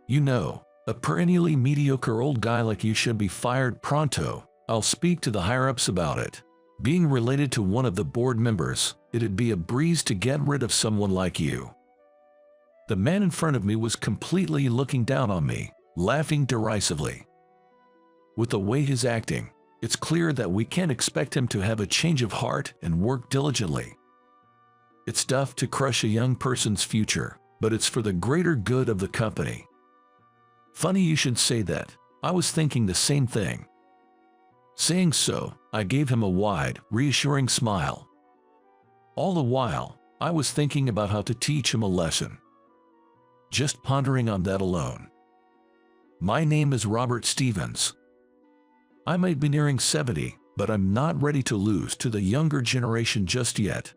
You know, a perennially mediocre old guy like you should be fired pronto. I'll speak to the higher-ups about it. Being related to one of the board members, it'd be a breeze to get rid of someone like you." The man in front of me was completely looking down on me, laughing derisively. With the way he's acting, it's clear that we can't expect him to have a change of heart and work diligently. It's tough to crush a young person's future, but it's for the greater good of the company. Funny you should say that. I was thinking the same thing. Saying so, I gave him a wide, reassuring smile. All the while, I was thinking about how to teach him a lesson. Just pondering on that alone. My name is Robert Stevens. I might be nearing 70, but I'm not ready to lose to the younger generation just yet.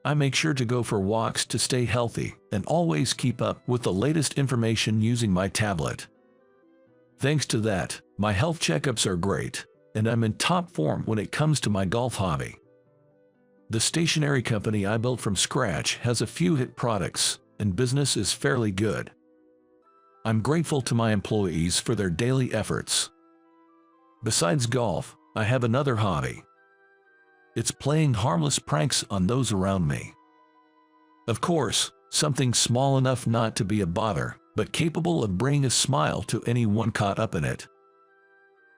I make sure to go for walks to stay healthy and always keep up with the latest information using my tablet. Thanks to that, my health checkups are great, and I'm in top form when it comes to my golf hobby. The stationery company I built from scratch has a few hit products, and business is fairly good. I'm grateful to my employees for their daily efforts. Besides golf, I have another hobby. It's playing harmless pranks on those around me. Of course, something small enough not to be a bother, but capable of bringing a smile to anyone caught up in it.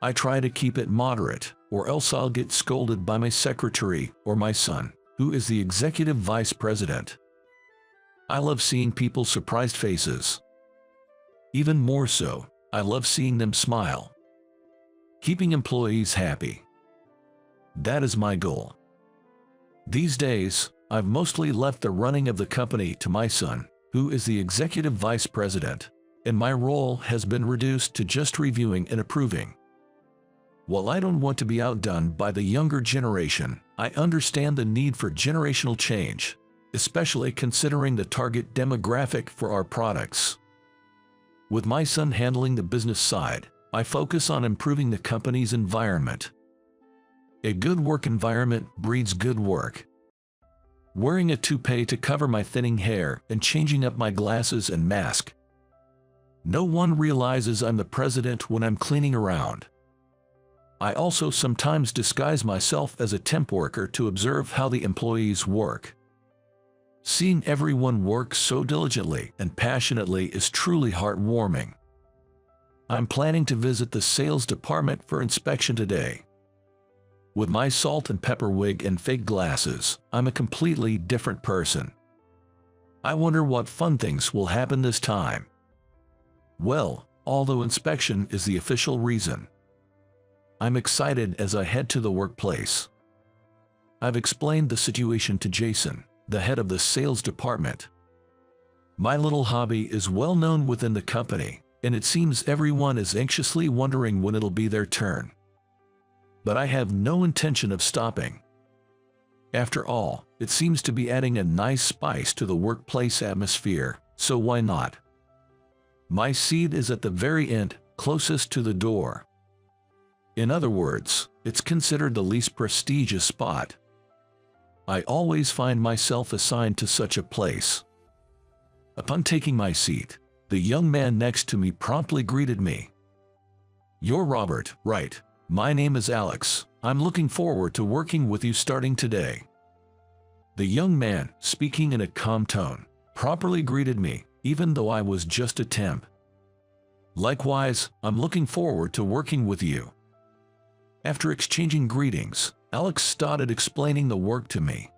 I try to keep it moderate, or else I'll get scolded by my secretary or my son, who is the executive vice president. I love seeing people's surprised faces. Even more so, I love seeing them smile. Keeping employees happy. That is my goal. These days, I've mostly left the running of the company to my son, who is the executive vice president, and my role has been reduced to just reviewing and approving. While I don't want to be outdone by the younger generation, I understand the need for generational change, especially considering the target demographic for our products. With my son handling the business side, I focus on improving the company's environment. A good work environment breeds good work. Wearing a toupee to cover my thinning hair and changing up my glasses and mask. No one realizes I'm the president when I'm cleaning around. I also sometimes disguise myself as a temp worker to observe how the employees work. Seeing everyone work so diligently and passionately is truly heartwarming. I'm planning to visit the sales department for inspection today. With my salt and pepper wig and fake glasses, I'm a completely different person. I wonder what fun things will happen this time. Well, although inspection is the official reason, I'm excited as I head to the workplace. I've explained the situation to Jason, the head of the sales department. My little hobby is well known within the company, and it seems everyone is anxiously wondering when it'll be their turn. But I have no intention of stopping. After all, it seems to be adding a nice spice to the workplace atmosphere, so why not? My seat is at the very end, closest to the door. In other words, it's considered the least prestigious spot. I always find myself assigned to such a place. Upon taking my seat, the young man next to me promptly greeted me. "You're Robert, right? My name is Alex. I'm looking forward to working with you starting today." The young man, speaking in a calm tone, properly greeted me, even though I was just a temp. "Likewise, I'm looking forward to working with you." After exchanging greetings, Alex started explaining the work to me.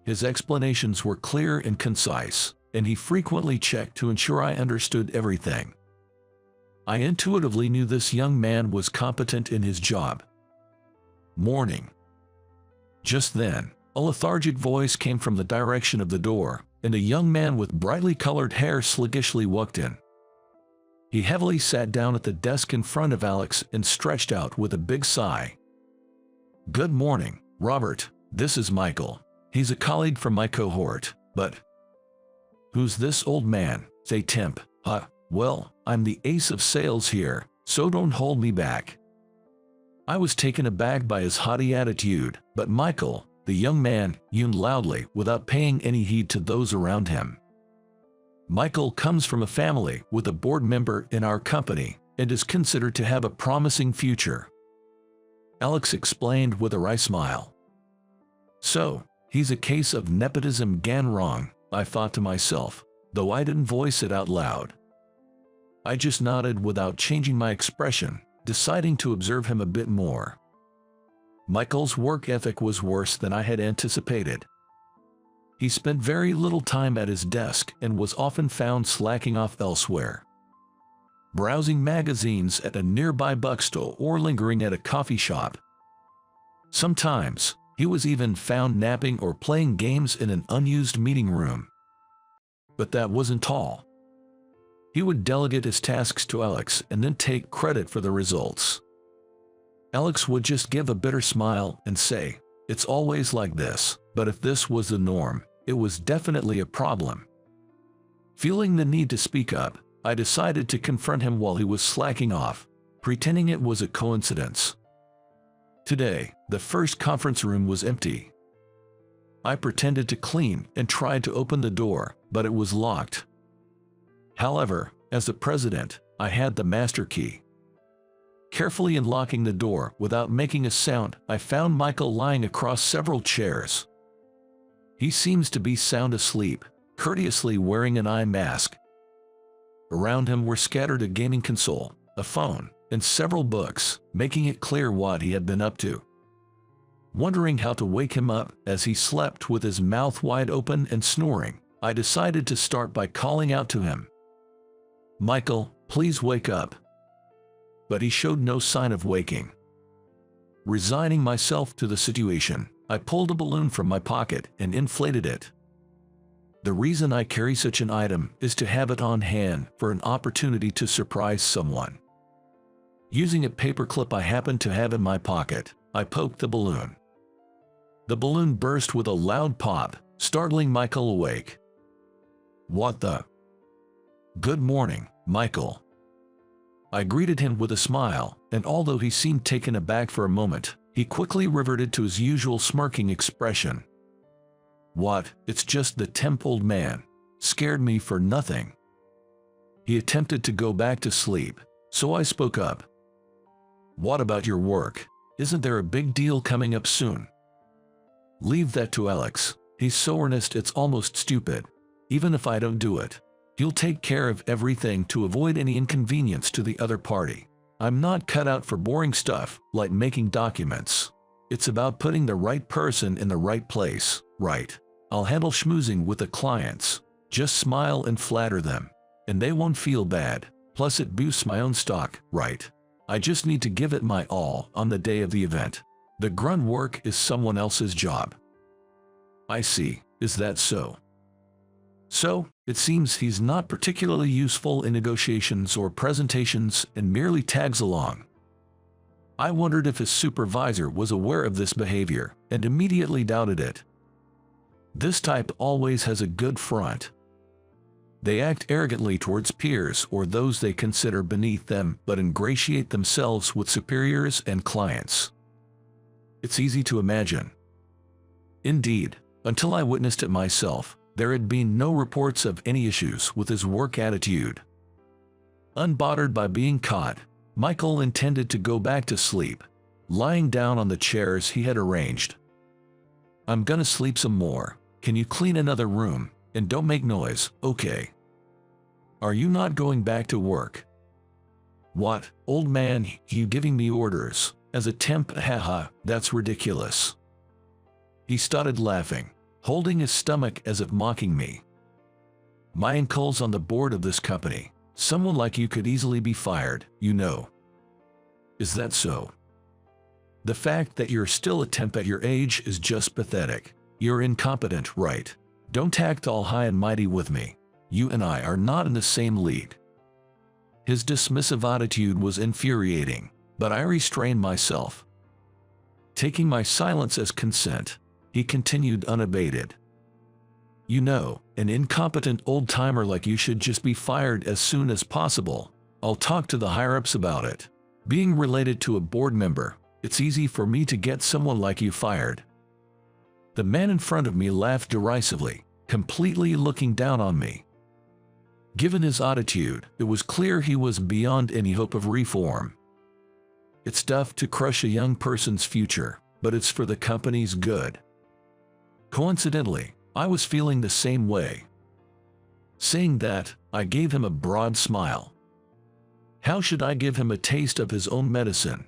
His explanations were clear and concise, and he frequently checked to ensure I understood everything. I intuitively knew this young man was competent in his job. Morning. Just then, a lethargic voice came from the direction of the door, and a young man with brightly colored hair sluggishly walked in. He heavily sat down at the desk in front of Alex and stretched out with a big sigh. "Good morning, Robert. This is Michael. He's a colleague from my cohort, but..." "Who's this old man?" "Say temp." Well, I'm the ace of sales here, so don't hold me back." I was taken aback by his haughty attitude, but Michael, the young man, yawned loudly without paying any heed to those around him. Michael comes from a family with a board member in our company and is considered to have a promising future. Alex explained with a wry smile. So, he's a case of nepotism gone wrong, I thought to myself, though I didn't voice it out loud. I just nodded without changing my expression, deciding to observe him a bit more. Michael's work ethic was worse than I had anticipated. He spent very little time at his desk and was often found slacking off elsewhere, browsing magazines at a nearby bookstore or lingering at a coffee shop. Sometimes, he was even found napping or playing games in an unused meeting room. But that wasn't all. He would delegate his tasks to Alex and then take credit for the results. Alex would just give a bitter smile and say, "It's always like this," but if this was the norm, it was definitely a problem. Feeling the need to speak up, I decided to confront him while he was slacking off, pretending it was a coincidence. Today, the first conference room was empty. I pretended to clean and tried to open the door, but it was locked. However, as the president, I had the master key. Carefully unlocking the door without making a sound, I found Michael lying across several chairs. He seems to be sound asleep, courteously wearing an eye mask. Around him were scattered a gaming console, a phone, and several books, making it clear what he had been up to. Wondering how to wake him up as he slept with his mouth wide open and snoring, I decided to start by calling out to him. "Michael, please wake up." But he showed no sign of waking. Resigning myself to the situation, I pulled a balloon from my pocket and inflated it. The reason I carry such an item is to have it on hand for an opportunity to surprise someone. Using a paperclip I happened to have in my pocket, I poked the balloon. The balloon burst with a loud pop, startling Michael awake. "What the?" "Good morning, Michael." I greeted him with a smile, and although he seemed taken aback for a moment, he quickly reverted to his usual smirking expression. "What, it's just the temp old man. Scared me for nothing." He attempted to go back to sleep, so I spoke up. "What about your work? Isn't there a big deal coming up soon?" "Leave that to Alex. He's so earnest it's almost stupid. Even if I don't do it, he'll take care of everything to avoid any inconvenience to the other party. I'm not cut out for boring stuff like making documents. It's about putting the right person in the right place, right? I'll handle schmoozing with the clients. Just smile and flatter them, and they won't feel bad. Plus it boosts my own stock, right? I just need to give it my all on the day of the event. The grunt work is someone else's job." "I see. Is that so?" "So, it seems he's not particularly useful in negotiations or presentations and merely tags along." I wondered if his supervisor was aware of this behavior and immediately doubted it. This type always has a good front. They act arrogantly towards peers or those they consider beneath them but ingratiate themselves with superiors and clients. It's easy to imagine. Indeed, until I witnessed it myself, there had been no reports of any issues with his work attitude. Unbothered by being caught, Michael intended to go back to sleep, lying down on the chairs he had arranged. "I'm gonna sleep some more. Can you clean another room? And don't make noise, okay? Are you not going back to work?" "What, old man, you giving me orders? As a temp, haha, that's ridiculous." He started laughing, holding his stomach as if mocking me. "My uncle's on the board of this company. Someone like you could easily be fired, you know." "Is that so?" "The fact that you're still a temp at your age is just pathetic. You're incompetent, right? Don't act all high and mighty with me. You and I are not in the same league." His dismissive attitude was infuriating, but I restrained myself. Taking my silence as consent, he continued unabated. "You know, an incompetent old-timer like you should just be fired as soon as possible. I'll talk to the higher-ups about it. Being related to a board member, it's easy for me to get someone like you fired." The man in front of me laughed derisively, completely looking down on me. Given his attitude, it was clear he was beyond any hope of reform. It's tough to crush a young person's future, but it's for the company's good. Coincidentally, I was feeling the same way. Saying that, I gave him a broad smile. How should I give him a taste of his own medicine?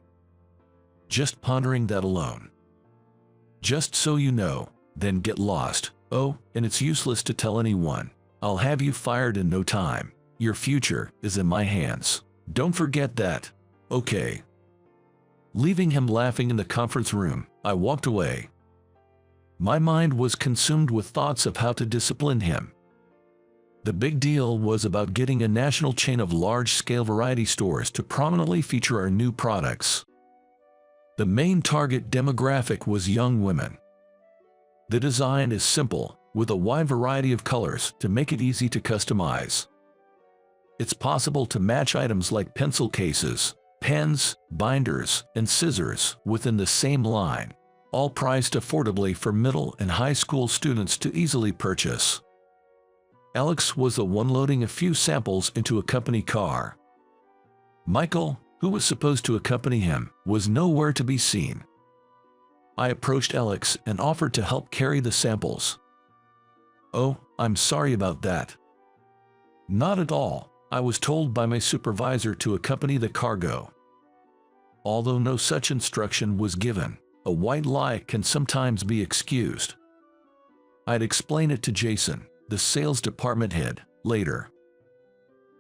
Just pondering that alone. Just so you know, then get lost. Oh, and it's useless to tell anyone. I'll have you fired in no time. Your future is in my hands. Don't forget that. Okay. Leaving him laughing in the conference room, I walked away. My mind was consumed with thoughts of how to discipline him. The big deal was about getting a national chain of large-scale variety stores to prominently feature our new products. The main target demographic was young women. The design is simple, with a wide variety of colors to make it easy to customize. It's possible to match items like pencil cases, pens, binders, and scissors within the same line, all priced affordably for middle and high school students to easily purchase. Alex was the one loading a few samples into a company car. Michael, who was supposed to accompany him, was nowhere to be seen. I approached Alex and offered to help carry the samples. "Oh, I'm sorry about that." "Not at all. I was told by my supervisor to accompany the cargo." Although no such instruction was given, a white lie can sometimes be excused. I'd explain it to Jason, the sales department head, later.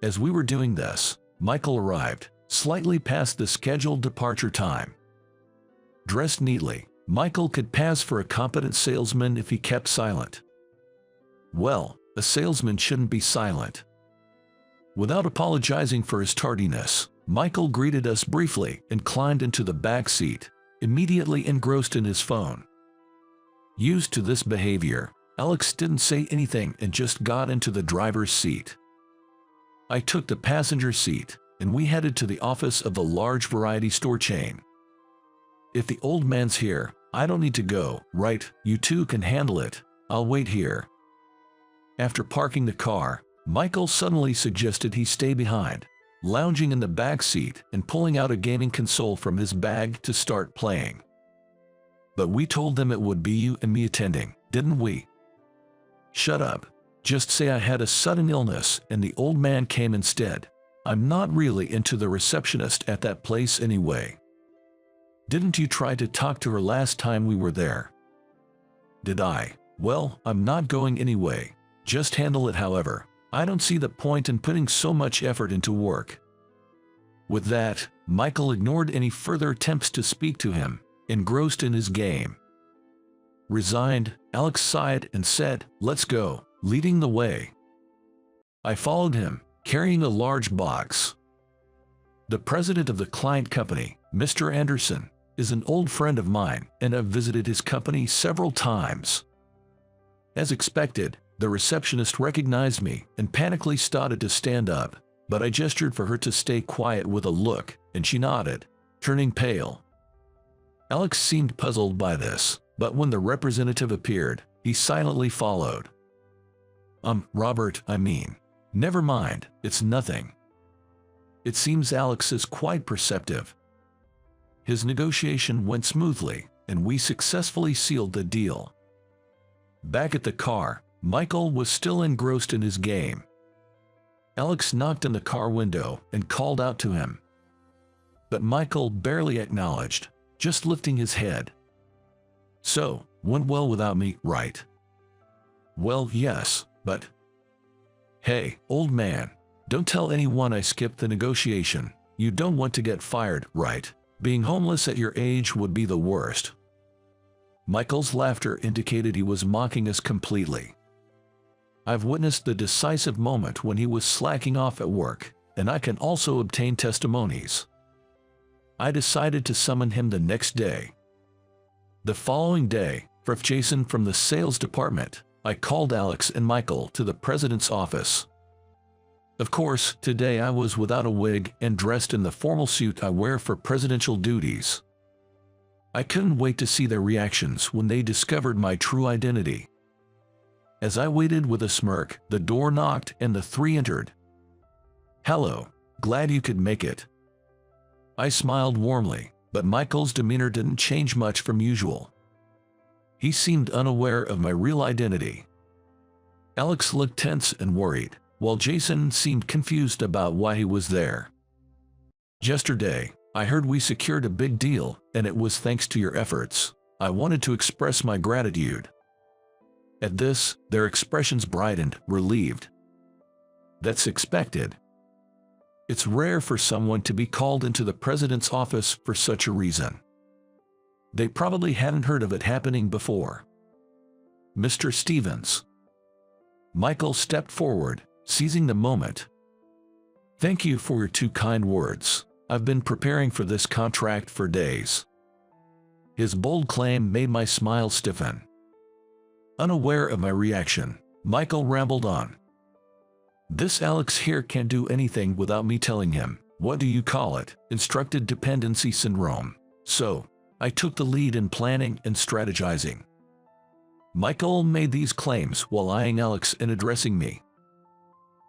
As we were doing this, Michael arrived, slightly past the scheduled departure time. Dressed neatly, Michael could pass for a competent salesman if he kept silent. Well, a salesman shouldn't be silent. Without apologizing for his tardiness, Michael greeted us briefly and climbed into the back seat, immediately engrossed in his phone. Used to this behavior, Alex didn't say anything and just got into the driver's seat. I took the passenger seat, and we headed to the office of the large variety store chain. "If the old man's here, I don't need to go, right? You two can handle it. I'll wait here." After parking the car, Michael suddenly suggested he stay behind, lounging in the back seat and pulling out a gaming console from his bag to start playing. "But we told them it would be you and me attending, didn't we?" "Shut up. Just say I had a sudden illness and the old man came instead. I'm not really into the receptionist at that place anyway." "Didn't you try to talk to her last time we were there?" "Did I? Well, I'm not going anyway. Just handle it however. I don't see the point in putting so much effort into work." With that, Michael ignored any further attempts to speak to him, engrossed in his game. Resigned, Alex sighed and said, "Let's go," leading the way. I followed him, carrying a large box. The president of the client company, Mr. Anderson, is an old friend of mine, and I've visited his company several times. As expected, the receptionist recognized me and panically started to stand up, but I gestured for her to stay quiet with a look, and she nodded, turning pale. Alex seemed puzzled by this, but when the representative appeared, he silently followed. Robert, I mean. Never mind, it's nothing." It seems Alex is quite perceptive. His negotiation went smoothly, and we successfully sealed the deal. Back at the car, Michael was still engrossed in his game. Alex knocked on the car window and called out to him. But Michael barely acknowledged, just lifting his head. "So, went well without me, right?" "Well, yes, but..." "Hey, old man, don't tell anyone I skipped the negotiation. You don't want to get fired, right? Being homeless at your age would be the worst." Michael's laughter indicated he was mocking us completely. I've witnessed the decisive moment when he was slacking off at work, and I can also obtain testimonies. I decided to summon him the next day. The following day, for Jason from the sales department, I called Alex and Michael to the president's office. Of course, today I was without a wig and dressed in the formal suit I wear for presidential duties. I couldn't wait to see their reactions when they discovered my true identity. As I waited with a smirk, the door knocked and the three entered. "Hello, glad you could make it." I smiled warmly, but Michael's demeanor didn't change much from usual. He seemed unaware of my real identity. Alex looked tense and worried, while Jason seemed confused about why he was there. "Yesterday, I heard we secured a big deal, and it was thanks to your efforts. I wanted to express my gratitude." At this, their expressions brightened, relieved. "That's expected. It's rare for someone to be called into the president's office for such a reason." They probably hadn't heard of it happening before. "Mr. Stevens." Michael stepped forward, seizing the moment. "Thank you for your 2 kind words. I've been preparing for this contract for days." His bold claim made my smile stiffen. Unaware of my reaction, Michael rambled on. "This Alex here can't do anything without me telling him. What do you call it? Instructed dependency syndrome. So, I took the lead in planning and strategizing." Michael made these claims while eyeing Alex and addressing me.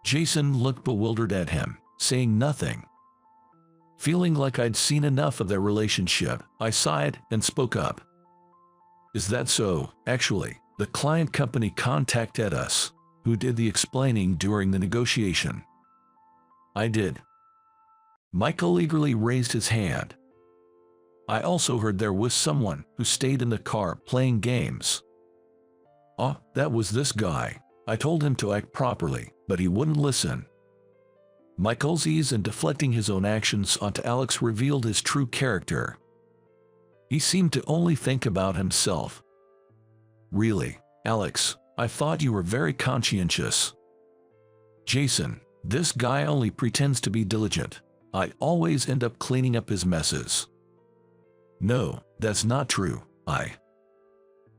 Jason looked bewildered at him, saying nothing. Feeling like I'd seen enough of their relationship, I sighed and spoke up. "Is that so? Actually, the client company contacted us. Who did the explaining during the negotiation?" "I did." Michael eagerly raised his hand. "I also heard there was someone who stayed in the car playing games." "Oh, that was this guy. I told him to act properly, but he wouldn't listen." Michael's ease in deflecting his own actions onto Alex revealed his true character. He seemed to only think about himself. "Really, Alex, I thought you were very conscientious." "Jason, this guy only pretends to be diligent. I always end up cleaning up his messes." "No, that's not true.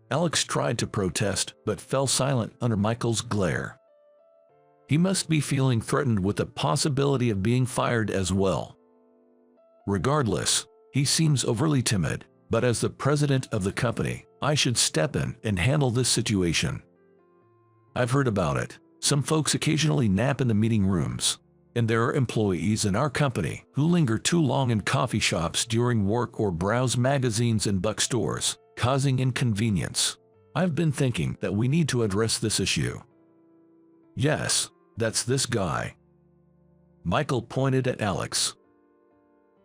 Alex tried to protest but fell silent under Michael's glare. He must be feeling threatened with the possibility of being fired as well. Regardless, he seems overly timid, but as the president of the company, I should step in and handle this situation. I've heard about it. Some folks occasionally nap in the meeting rooms, and there are employees in our company who linger too long in coffee shops during work or browse magazines in bookstores, causing inconvenience. I've been thinking that we need to address this issue." "Yes, that's this guy." Michael pointed at Alex.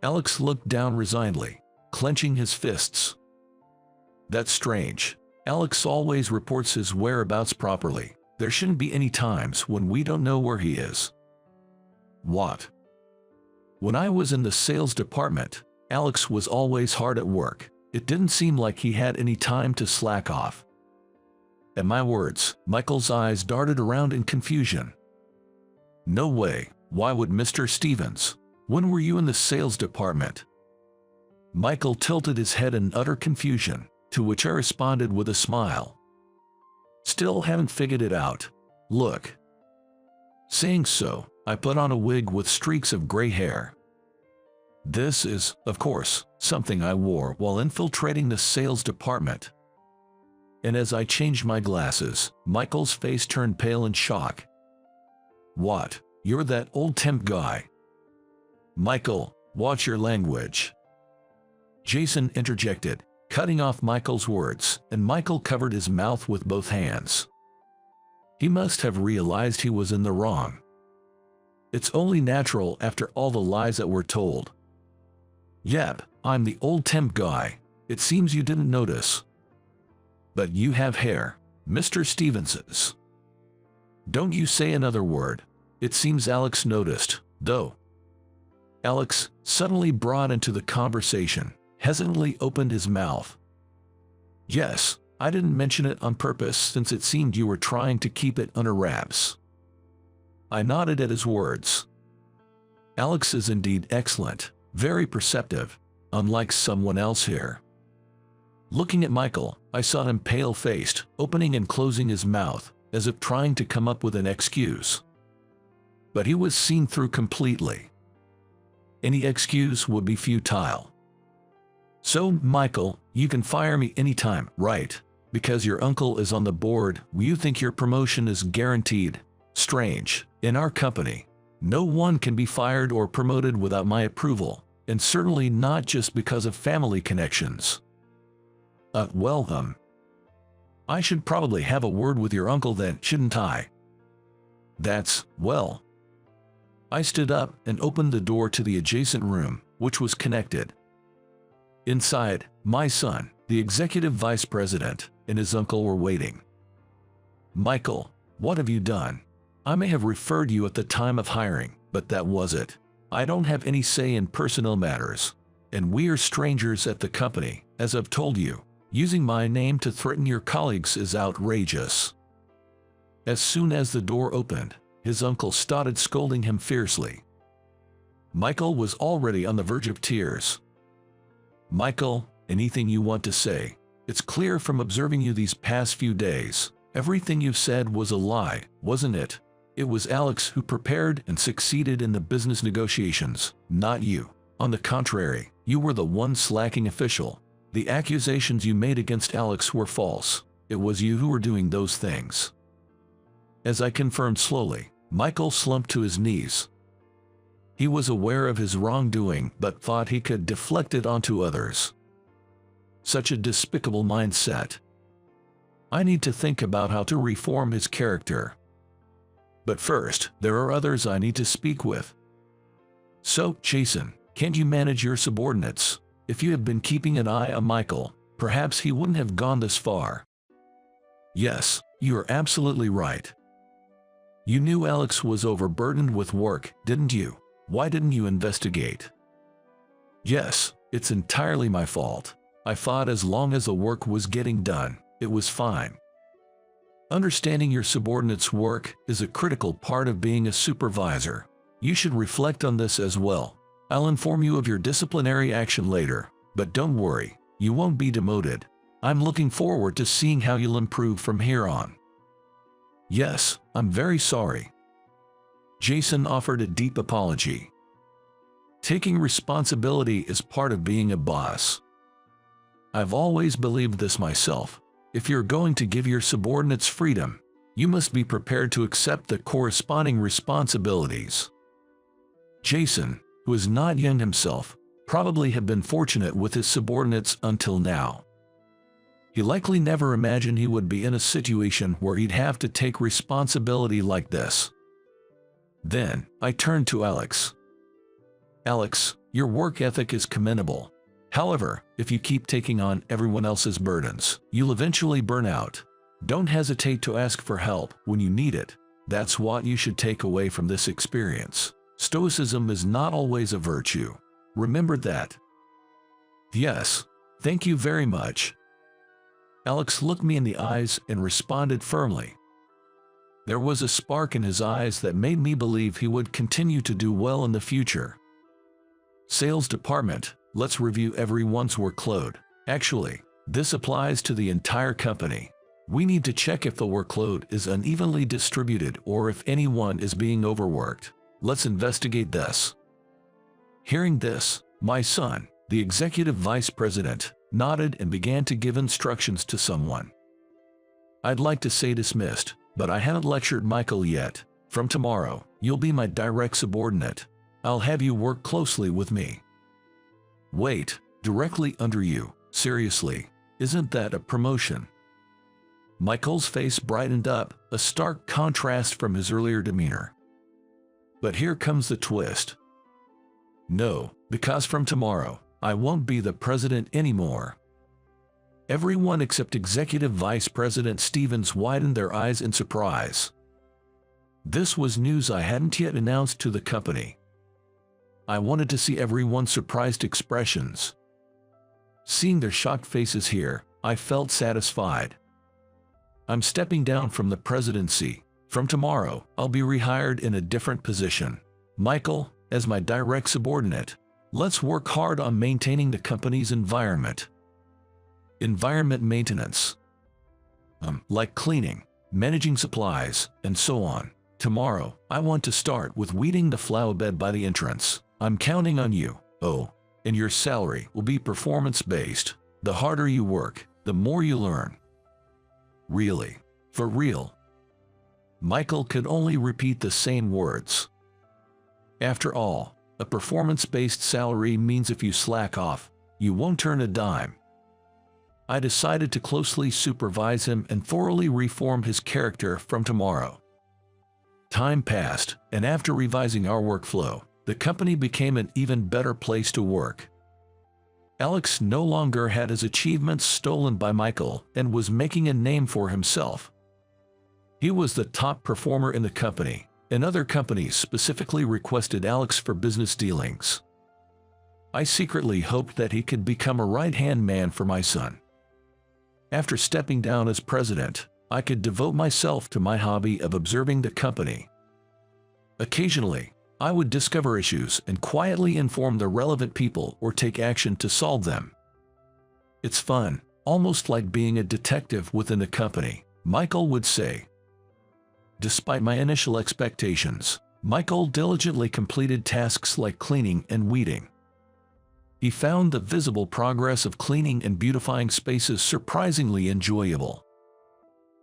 Alex looked down resignedly, clenching his fists. "That's strange. Alex always reports his whereabouts properly. There shouldn't be any times when we don't know where he is." "What?" "When I was in the sales department, Alex was always hard at work. It didn't seem like he had any time to slack off." At my words, Michael's eyes darted around in confusion. "No way. Why would Mr. Stevens? When were you in the sales department?" Michael tilted his head in utter confusion, to which I responded with a smile. "Still haven't figured it out. Look." Saying so, I put on a wig with streaks of gray hair. This is, of course, something I wore while infiltrating the sales department. And as I changed my glasses, Michael's face turned pale in shock. "What? You're that old temp guy?" "Michael, watch your language." Jason interjected, cutting off Michael's words, and Michael covered his mouth with both hands. He must have realized he was in the wrong. It's only natural after all the lies that were told. "Yep, I'm the old temp guy. It seems you didn't notice. But you have hair, Mr. Stevens's." "Don't you say another word." It seems Alex noticed, though. Alex, suddenly brought into the conversation, hesitantly opened his mouth. "Yes, I didn't mention it on purpose since it seemed you were trying to keep it under wraps." I nodded at his words. Alex is indeed excellent, very perceptive, unlike someone else here. Looking at Michael, I saw him pale-faced, opening and closing his mouth, as if trying to come up with an excuse. But he was seen through completely. Any excuse would be futile. "So, Michael, you can fire me anytime, right?" Because your uncle is on the board, you think your promotion is guaranteed. Strange. In our company, no one can be fired or promoted without my approval, and certainly not just because of family connections. I should probably have a word with your uncle then, shouldn't I? Well. I stood up and opened the door to the adjacent room, which was connected. Inside, my son, the executive vice president, and his uncle were waiting. Michael, what have you done? I may have referred you at the time of hiring, but that was it. I don't have any say in personnel matters, and we are strangers at the company, as I've told you. Using my name to threaten your colleagues is outrageous. As soon as the door opened, his uncle started scolding him fiercely. Michael was already on the verge of tears. Michael, anything you want to say? It's clear from observing you these past few days. Everything you've said was a lie, wasn't it? It was Alex who prepared and succeeded in the business negotiations, not you. On the contrary, you were the one slacking official. The accusations you made against Alex were false. It was you who were doing those things. As I confirmed slowly, Michael slumped to his knees. He was aware of his wrongdoing but thought he could deflect it onto others. Such a despicable mindset. I need to think about how to reform his character. But first, there are others I need to speak with. So, Jason, can't you manage your subordinates? If you had been keeping an eye on Michael, perhaps he wouldn't have gone this far. Yes, you are absolutely right. You knew Alex was overburdened with work, didn't you? Why didn't you investigate? Yes, it's entirely my fault. I thought as long as the work was getting done, it was fine. Understanding your subordinates' work is a critical part of being a supervisor. You should reflect on this as well. I'll inform you of your disciplinary action later, but don't worry, you won't be demoted. I'm looking forward to seeing how you'll improve from here on. Yes, I'm very sorry. Jason offered a deep apology. Taking responsibility is part of being a boss. I've always believed this myself. If you're going to give your subordinates freedom, you must be prepared to accept the corresponding responsibilities. Jason, who is not young himself, probably had been fortunate with his subordinates until now. He likely never imagined he would be in a situation where he'd have to take responsibility like this. Then, I turned to Alex. Alex, your work ethic is commendable. However, if you keep taking on everyone else's burdens, you'll eventually burn out. Don't hesitate to ask for help when you need it. That's what you should take away from this experience. Stoicism is not always a virtue. Remember that. Yes, thank you very much. Alex looked me in the eyes and responded firmly. There was a spark in his eyes that made me believe he would continue to do well in the future. Sales department, let's review everyone's workload. Actually, this applies to the entire company. We need to check if the workload is unevenly distributed or if anyone is being overworked. Let's investigate this. Hearing this, my son, the executive vice president, nodded and began to give instructions to someone. I'd like to say dismissed, but I haven't lectured Michael yet. From tomorrow, you'll be my direct subordinate. I'll have you work closely with me. Wait, directly under you? Seriously, isn't that a promotion? Michael's face brightened up, a stark contrast from his earlier demeanor. But here comes the twist. No, because from tomorrow, I won't be the president anymore. Everyone except Executive Vice President Stevens widened their eyes in surprise. This was news I hadn't yet announced to the company. I wanted to see everyone's surprised expressions. Seeing their shocked faces here, I felt satisfied. I'm stepping down from the presidency. From tomorrow, I'll be rehired in a different position. Michael, as my direct subordinate, let's work hard on maintaining the company's environment. Environment maintenance. Like cleaning, managing supplies, and so on. Tomorrow, I want to start with weeding the flower bed by the entrance. I'm counting on you. Oh, and your salary will be performance-based. The harder you work, the more you learn. Really? For real? Michael could only repeat the same words. After all, a performance-based salary means if you slack off, you won't turn a dime. I decided to closely supervise him and thoroughly reform his character from tomorrow. Time passed, and after revising our workflow, the company became an even better place to work. Alex no longer had his achievements stolen by Michael and was making a name for himself. He was the top performer in the company, and other companies specifically requested Alex for business dealings. I secretly hoped that he could become a right-hand man for my son. After stepping down as president, I could devote myself to my hobby of observing the company. Occasionally, I would discover issues and quietly inform the relevant people or take action to solve them. It's fun, almost like being a detective within the company, Michael would say. Despite my initial expectations, Michael diligently completed tasks like cleaning and weeding. He found the visible progress of cleaning and beautifying spaces surprisingly enjoyable.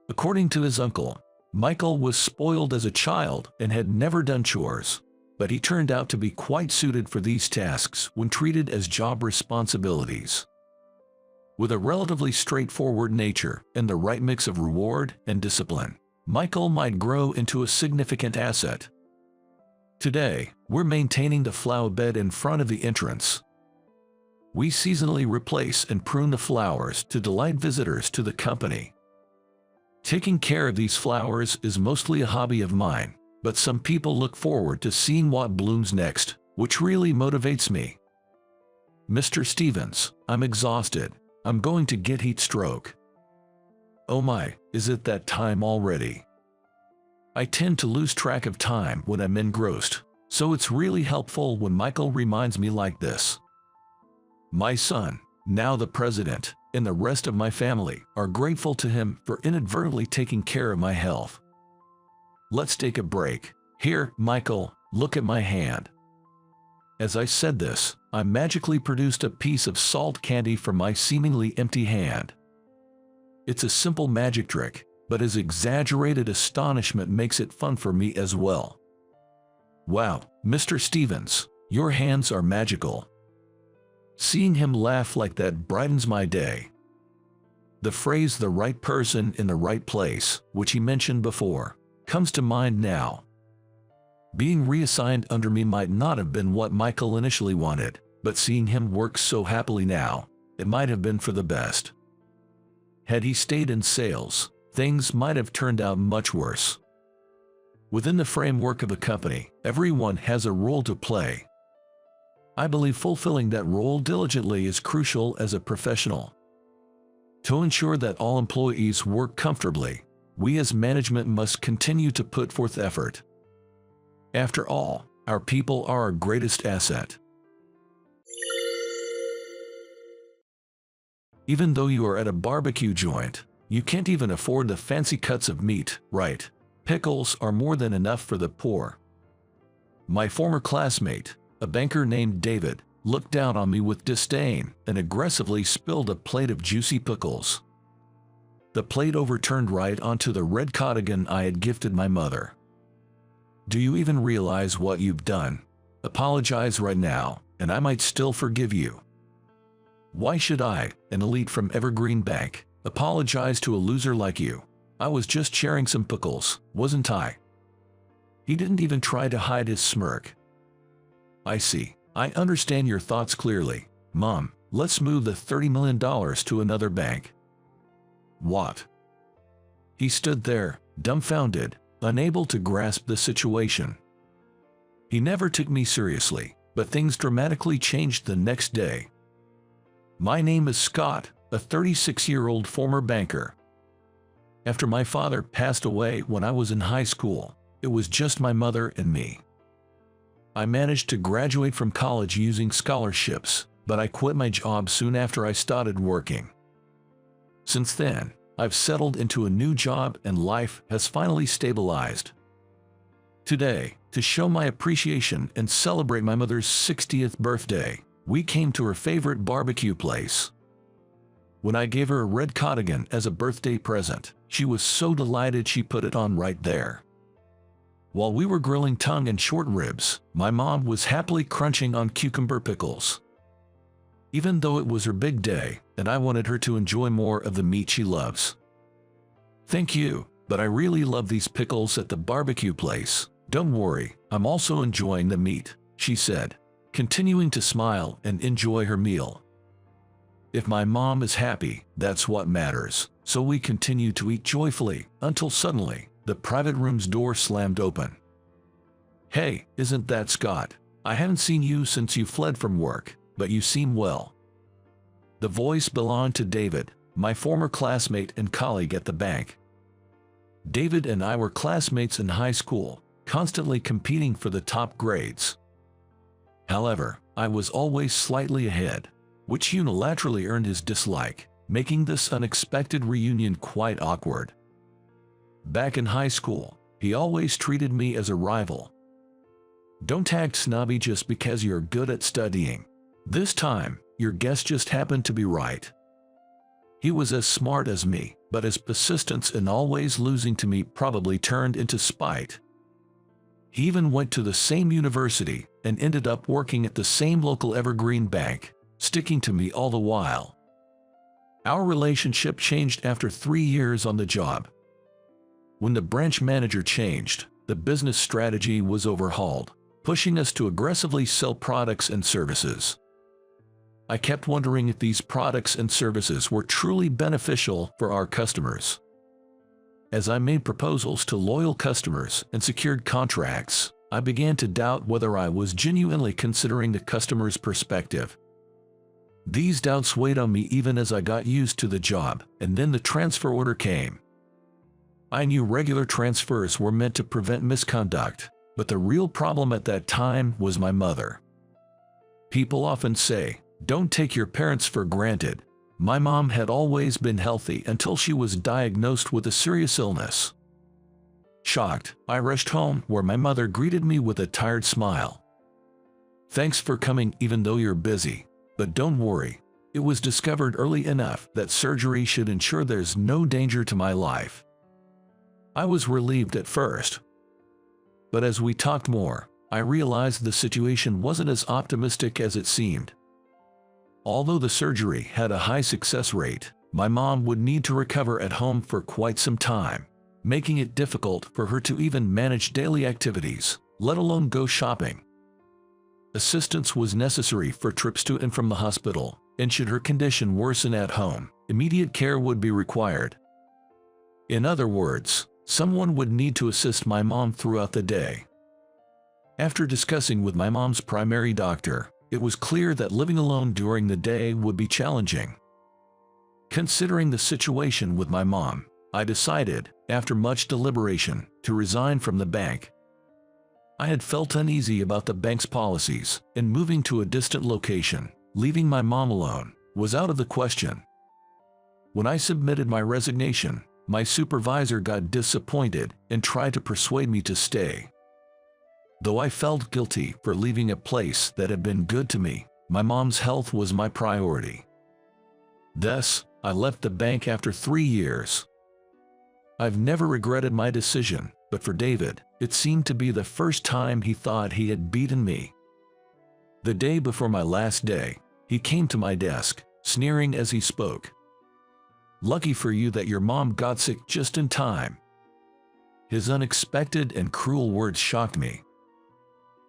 According to his uncle, Michael was spoiled as a child and had never done chores, but he turned out to be quite suited for these tasks when treated as job responsibilities. With a relatively straightforward nature and the right mix of reward and discipline, Michael might grow into a significant asset. Today, we're maintaining the flower bed in front of the entrance. We seasonally replace and prune the flowers to delight visitors to the company. Taking care of these flowers is mostly a hobby of mine, but some people look forward to seeing what blooms next, which really motivates me. Mr. Stevens, I'm exhausted. I'm going to get heat stroke. Oh my, is it that time already? I tend to lose track of time when I'm engrossed, so it's really helpful when Michael reminds me like this. My son, now the president, and the rest of my family are grateful to him for inadvertently taking care of my health. Let's take a break. Here, Michael, look at my hand. As I said this, I magically produced a piece of salt candy from my seemingly empty hand. It's a simple magic trick, but his exaggerated astonishment makes it fun for me as well. Wow, Mr. Stevens, your hands are magical. Seeing him laugh like that brightens my day. The phrase "the right person in the right place," which he mentioned before, comes to mind now. Being reassigned under me might not have been what Michael initially wanted, but seeing him work so happily now, it might have been for the best. Had he stayed in sales, things might have turned out much worse. Within the framework of a company, everyone has a role to play. I believe fulfilling that role diligently is crucial as a professional. To ensure that all employees work comfortably, we as management must continue to put forth effort. After all, our people are our greatest asset. Even though you are at a barbecue joint, you can't even afford the fancy cuts of meat, right? Pickles are more than enough for the poor. My former classmate, a banker named David, looked down on me with disdain and aggressively spilled a plate of juicy pickles. The plate overturned right onto the red cardigan I had gifted my mother. Do you even realize what you've done? Apologize right now, and I might still forgive you. Why should I, an elite from Evergreen Bank, apologize to a loser like you? I was just sharing some pickles, wasn't I? He didn't even try to hide his smirk. I see. I understand your thoughts clearly. Mom, let's move the $30 million to another bank. What? He stood there, dumbfounded, unable to grasp the situation. He never took me seriously, but things dramatically changed the next day. My name is Scott, a 36-year-old former banker. After my father passed away when I was in high school, it was just my mother and me. I managed to graduate from college using scholarships, but I quit my job soon after I started working. Since then, I've settled into a new job and life has finally stabilized. Today, to show my appreciation and celebrate my mother's 60th birthday, we came to her favorite barbecue place. When I gave her a red cardigan as a birthday present, She was so delighted she put it on right there. While we were grilling tongue and short ribs, my mom was happily crunching on cucumber pickles. Even though it was her big day, and I wanted her to enjoy more of the meat she loves. "Thank you, but I really love these pickles at the barbecue place. Don't worry, I'm also enjoying the meat," she said, continuing to smile and enjoy her meal. If my mom is happy, that's what matters, so we continued to eat joyfully until suddenly, the private room's door slammed open. "Hey, isn't that Scott? I haven't seen you since you fled from work, but you seem well." The voice belonged to David, my former classmate and colleague at the bank. David and I were classmates in high school, constantly competing for the top grades. However, I was always slightly ahead, which unilaterally earned his dislike, making this unexpected reunion quite awkward. Back in high school, he always treated me as a rival. "Don't act snobby just because you're good at studying. This time, your guess just happened to be right." He was as smart as me, but his persistence in always losing to me probably turned into spite. He even went to the same university and ended up working at the same local evergreen bank, sticking to me all the while. Our relationship changed after 3 years on the job. When the branch manager changed, the business strategy was overhauled, pushing us to aggressively sell products and services. I kept wondering if these products and services were truly beneficial for our customers. As I made proposals to loyal customers and secured contracts, I began to doubt whether I was genuinely considering the customer's perspective. These doubts weighed on me even as I got used to the job, and then the transfer order came. I knew regular transfers were meant to prevent misconduct, but the real problem at that time was my mother. People often say, "Don't take your parents for granted." My mom had always been healthy until she was diagnosed with a serious illness. Shocked, I rushed home where my mother greeted me with a tired smile. "Thanks for coming even though you're busy. But don't worry, it was discovered early enough that surgery should ensure there's no danger to my life." I was relieved at first. But as we talked more, I realized the situation wasn't as optimistic as it seemed. Although the surgery had a high success rate, my mom would need to recover at home for quite some time, making it difficult for her to even manage daily activities, let alone go shopping. Assistance was necessary for trips to and from the hospital, and should her condition worsen at home, immediate care would be required. In other words, someone would need to assist my mom throughout the day. After discussing with my mom's primary doctor, it was clear that living alone during the day would be challenging. Considering the situation with my mom, I decided, after much deliberation, to resign from the bank. I had felt uneasy about the bank's policies, and moving to a distant location, leaving my mom alone, was out of the question. When I submitted my resignation, my supervisor got disappointed and tried to persuade me to stay. Though I felt guilty for leaving a place that had been good to me, my mom's health was my priority. Thus, I left the bank after 3 years. I've never regretted my decision, but for David, it seemed to be the first time he thought he had beaten me. The day before my last day, he came to my desk, sneering as he spoke. "Lucky for you that your mom got sick just in time." His unexpected and cruel words shocked me.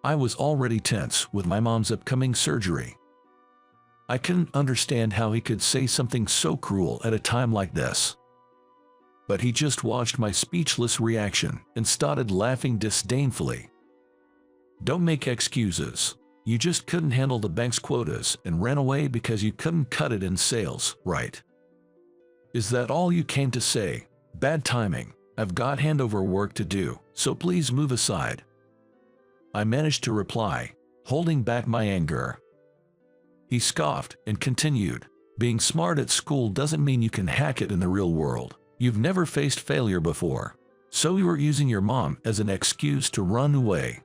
I was already tense with my mom's upcoming surgery. I couldn't understand how he could say something so cruel at a time like this. But he just watched my speechless reaction and started laughing disdainfully. "Don't make excuses. You just couldn't handle the bank's quotas and ran away because you couldn't cut it in sales, right? Is that all you came to say? Bad timing. I've got handover work to do, so please move aside." I managed to reply, holding back my anger. He scoffed and continued, "Being smart at school doesn't mean you can hack it in the real world. You've never faced failure before, so you were using your mom as an excuse to run away."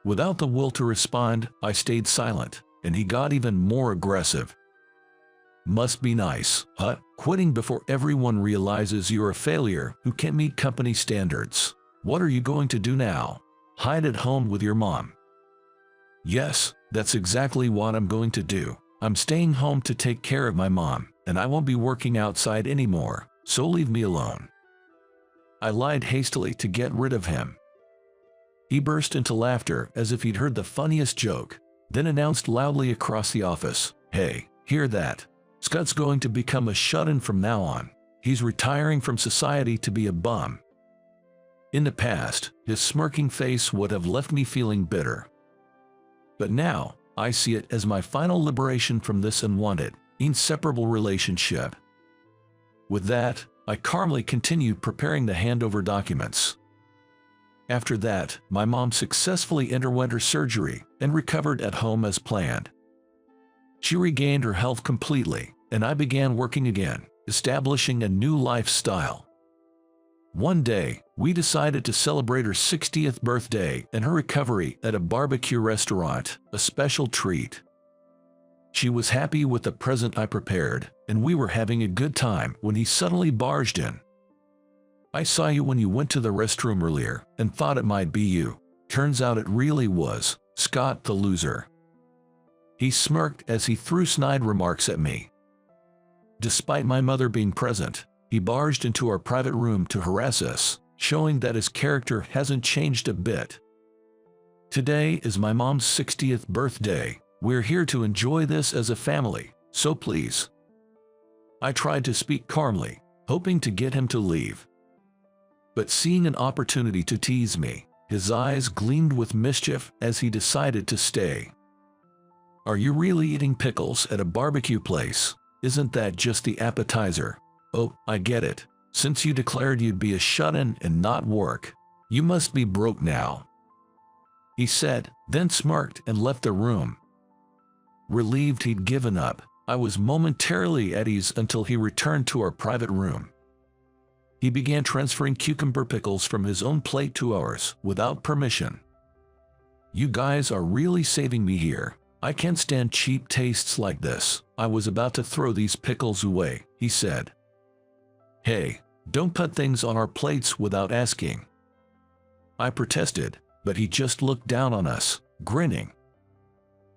Without the will to respond, I stayed silent, and he got even more aggressive. Must be nice, huh? Quitting before everyone realizes you're a failure who can't meet company standards. What are you going to do now? Hide at home with your mom? Yes, that's exactly what I'm going to do. I'm staying home to take care of my mom, and I won't be working outside anymore, so leave me alone. I lied hastily to get rid of him. He burst into laughter as if he'd heard the funniest joke, then announced loudly across the office, "Hey, hear that? Scott's going to become a shut-in from now on. He's retiring from society to be a bum." In the past, his smirking face would have left me feeling bitter. But now, I see it as my final liberation from this unwanted, inseparable relationship. With that, I calmly continued preparing the handover documents. After that, my mom successfully underwent her surgery and recovered at home as planned. She regained her health completely, and I began working again, establishing a new lifestyle. One day, we decided to celebrate her 60th birthday and her recovery at a barbecue restaurant, a special treat. She was happy with the present I prepared, and we were having a good time when he suddenly barged in. "I saw you when you went to the restroom earlier and thought it might be you. Turns out it really was Scott the loser." He smirked as he threw snide remarks at me. Despite my mother being present, he barged into our private room to harass us, showing that his character hasn't changed a bit. Today is my mom's 60th birthday. We're here to enjoy this as a family, so please. I tried to speak calmly, hoping to get him to leave. But seeing an opportunity to tease me, his eyes gleamed with mischief as he decided to stay. "Are you really eating pickles at a barbecue place? Isn't that just the appetizer? Oh, I get it. Since you declared you'd be a shut-in and not work, you must be broke now," he said, then smirked and left the room. Relieved he'd given up, I was momentarily at ease until he returned to our private room. He began transferring cucumber pickles from his own plate to ours without permission. "You guys are really saving me here. I can't stand cheap tastes like this. I was about to throw these pickles away," he said. "Hey, don't put things on our plates without asking," I protested, but he just looked down on us, grinning.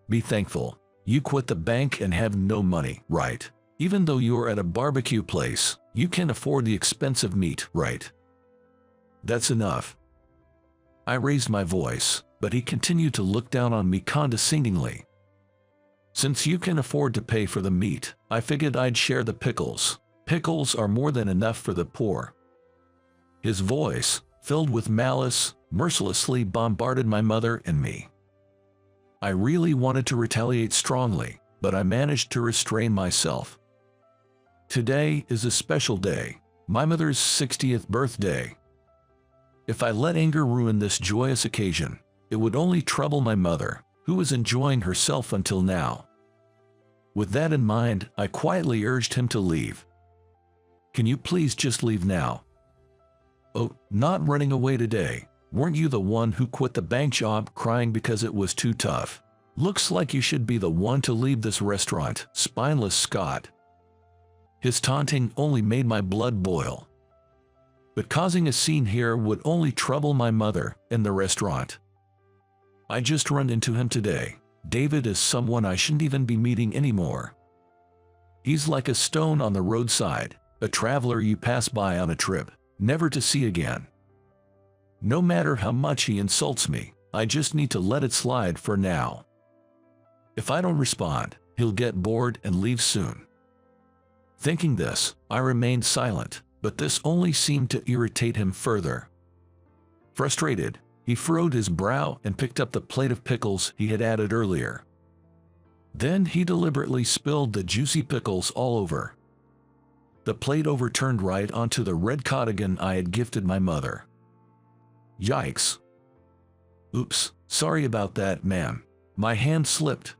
"Be thankful. You quit the bank and have no money, right? Even though you're at a barbecue place, you can afford the expensive meat, right? That's enough." I raised my voice, but he continued to look down on me condescendingly. "Since you can afford to pay for the meat, I figured I'd share the pickles. Pickles are more than enough for the poor." His voice, filled with malice, mercilessly bombarded my mother and me. I really wanted to retaliate strongly, but I managed to restrain myself. Today is a special day, my mother's 60th birthday. If I let anger ruin this joyous occasion, it would only trouble my mother, who was enjoying herself until now. With that in mind, I quietly urged him to leave. "Can you please just leave now?" "Oh, not running away today. Weren't you the one who quit the bank job crying because it was too tough? Looks like you should be the one to leave this restaurant, spineless Scott." His taunting only made my blood boil. But causing a scene here would only trouble my mother and the restaurant. I just run into him today. David is someone I shouldn't even be meeting anymore. He's like a stone on the roadside, a traveler you pass by on a trip, never to see again. No matter how much he insults me, I just need to let it slide for now. If I don't respond, he'll get bored and leave soon. Thinking this, I remained silent, but this only seemed to irritate him further. Frustrated, he furrowed his brow and picked up the plate of pickles he had added earlier. Then he deliberately spilled the juicy pickles all over. The plate overturned right onto the red cardigan I had gifted my mother. Yikes. "Oops, sorry about that, ma'am. My hand slipped,"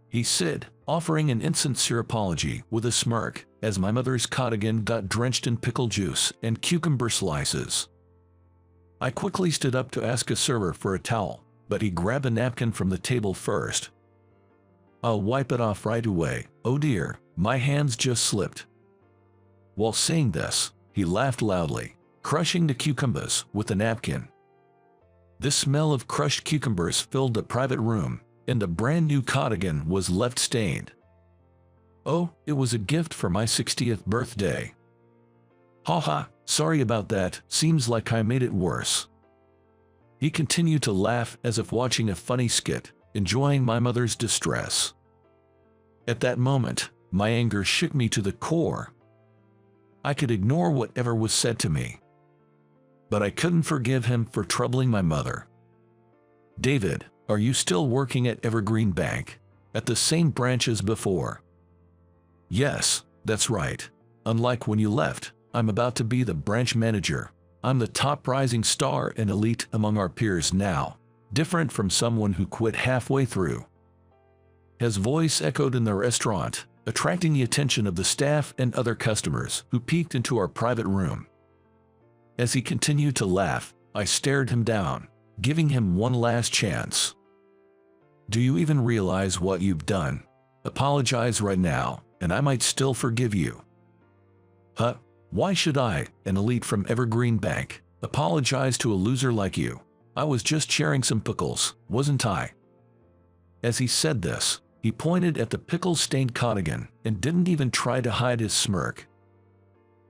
he said, offering an insincere apology with a smirk as my mother's cardigan got drenched in pickle juice and cucumber slices. I quickly stood up to ask a server for a towel, but he grabbed a napkin from the table first. I'll wipe it off right away. Oh dear, my hands just slipped. While saying this, he laughed loudly, crushing the cucumbers with a napkin. The smell of crushed cucumbers filled the private room, and the brand new cardigan was left stained. Oh, it was a gift for my 60th birthday. Haha, sorry about that, seems like I made it worse. He continued to laugh as if watching a funny skit, enjoying my mother's distress. At that moment, my anger shook me to the core. I could ignore whatever was said to me, but I couldn't forgive him for troubling my mother. David, are you still working at Evergreen Bank, at the same branch as before? Yes, that's right. Unlike when you left, I'm about to be the branch manager. I'm the top rising star and elite among our peers now, different from someone who quit halfway through. His voice echoed in the restaurant, attracting the attention of the staff and other customers who peeked into our private room. As he continued to laugh, I stared him down, giving him one last chance. Do you even realize what you've done? Apologize right now, and I might still forgive you. Huh? Why should I, an elite from Evergreen Bank, apologize to a loser like you? I was just sharing some pickles, wasn't I? As he said this, he pointed at the pickle-stained cardigan and didn't even try to hide his smirk.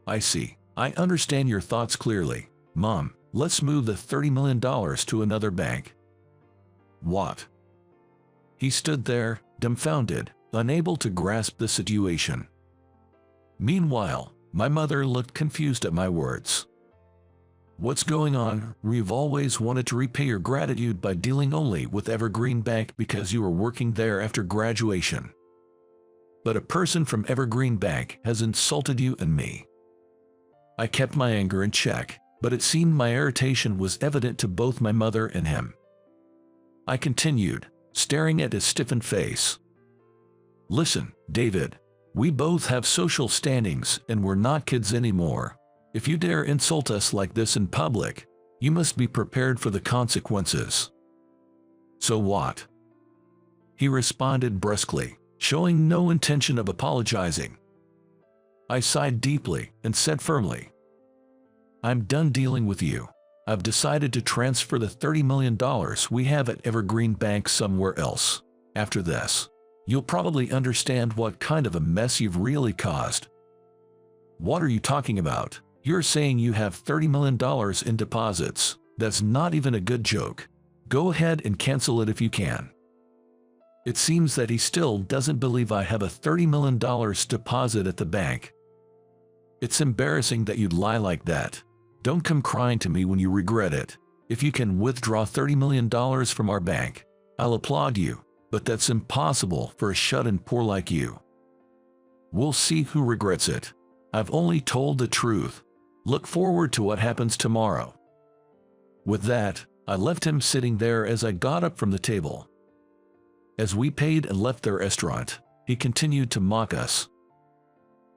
I see. I understand your thoughts clearly. Mom, let's move the $30 million to another bank. What? He stood there, dumbfounded, unable to grasp the situation. Meanwhile, my mother looked confused at my words. What's going on? We've always wanted to repay your gratitude by dealing only with Evergreen Bank because you were working there after graduation. But a person from Evergreen Bank has insulted you and me. I kept my anger in check, but it seemed my irritation was evident to both my mother and him. I continued, staring at his stiffened face. Listen, David, we both have social standings and we're not kids anymore. If you dare insult us like this in public, you must be prepared for the consequences. So what? He responded brusquely, showing no intention of apologizing. I sighed deeply and said firmly, I'm done dealing with you. I've decided to transfer the $30 million we have at Evergreen Bank somewhere else. After this, you'll probably understand what kind of a mess you've really caused. What are you talking about? You're saying you have $30 million in deposits. That's not even a good joke. Go ahead and cancel it if you can. It seems that he still doesn't believe I have a $30 million deposit at the bank. It's embarrassing that you'd lie like that. Don't come crying to me when you regret it. If you can withdraw $30 million from our bank, I'll applaud you, but that's impossible for a shut-in poor like you. We'll see who regrets it. I've only told the truth. Look forward to what happens tomorrow. With that, I left him sitting there as I got up from the table. As we paid and left the restaurant, he continued to mock us.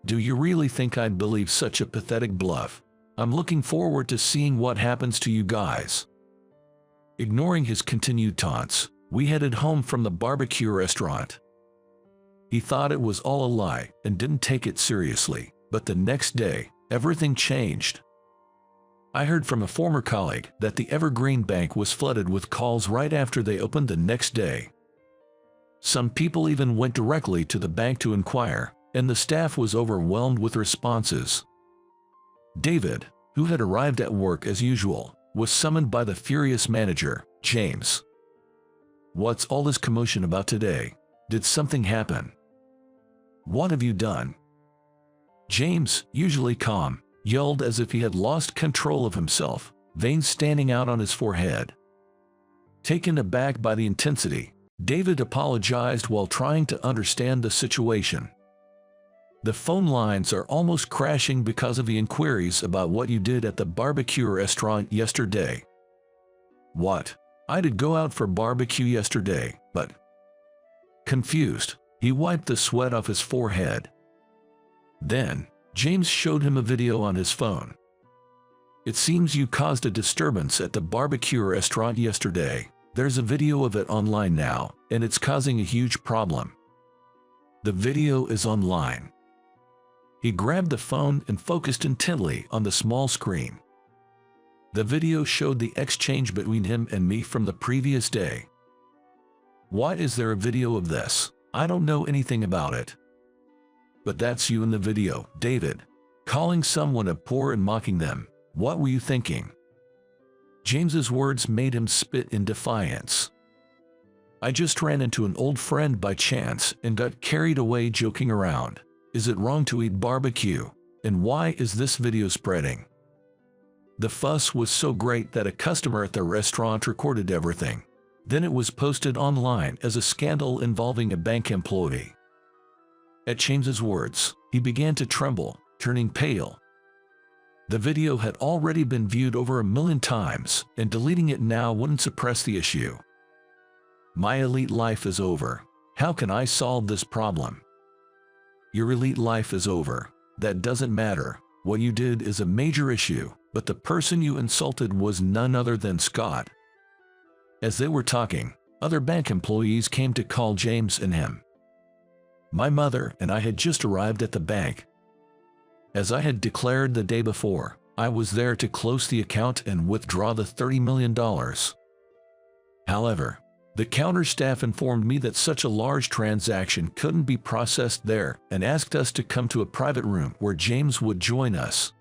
Do you really think I'd believe such a pathetic bluff? I'm looking forward to seeing what happens to you guys. Ignoring his continued taunts, we headed home from the barbecue restaurant. He thought it was all a lie and didn't take it seriously, but the next day, everything changed. I heard from a former colleague that the Evergreen Bank was flooded with calls right after they opened the next day. Some people even went directly to the bank to inquire, and the staff was overwhelmed with responses. David, who had arrived at work as usual, was summoned by the furious manager, James. What's all this commotion about today? Did something happen? What have you done? James, usually calm, yelled as if he had lost control of himself, veins standing out on his forehead. Taken aback by the intensity, David apologized while trying to understand the situation. The phone lines are almost crashing because of the inquiries about what you did at the barbecue restaurant yesterday. What? I did go out for barbecue yesterday, but... Confused, he wiped the sweat off his forehead. Then, James showed him a video on his phone. It seems you caused a disturbance at the barbecue restaurant yesterday. There's a video of it online now, and it's causing a huge problem. The video is online. He grabbed the phone and focused intently on the small screen. The video showed the exchange between him and me from the previous day. Why is there a video of this? I don't know anything about it. But that's you in the video, David. Calling someone a poor and mocking them. What were you thinking? James's words made him spit in defiance. I just ran into an old friend by chance and got carried away joking around. Is it wrong to eat barbecue? And why is this video spreading? The fuss was so great that a customer at the restaurant recorded everything. Then it was posted online as a scandal involving a bank employee. At James's words, he began to tremble, turning pale. The video had already been viewed over 1 million times, and deleting it now wouldn't suppress the issue. My elite life is over. How can I solve this problem? Your elite life is over. That doesn't matter. What you did is a major issue, but the person you insulted was none other than Scott. As they were talking, other bank employees came to call James and him. My mother and I had just arrived at the bank. As I had declared the day before, I was there to close the account and withdraw the $30 million. However, the counter staff informed me that such a large transaction couldn't be processed there and asked us to come to a private room where James would join us.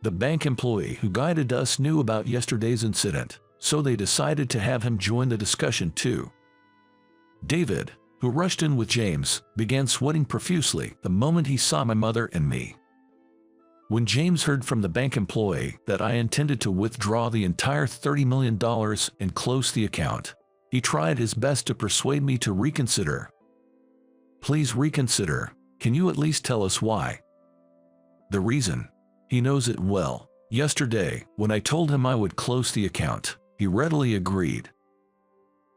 The bank employee who guided us knew about yesterday's incident, so they decided to have him join the discussion too. David, who rushed in with James, began sweating profusely the moment he saw my mother and me. When James heard from the bank employee that I intended to withdraw the entire $30 million and close the account, he tried his best to persuade me to reconsider. Please reconsider. Can you at least tell us why? The reason? He knows it well. Yesterday, when I told him I would close the account, he readily agreed.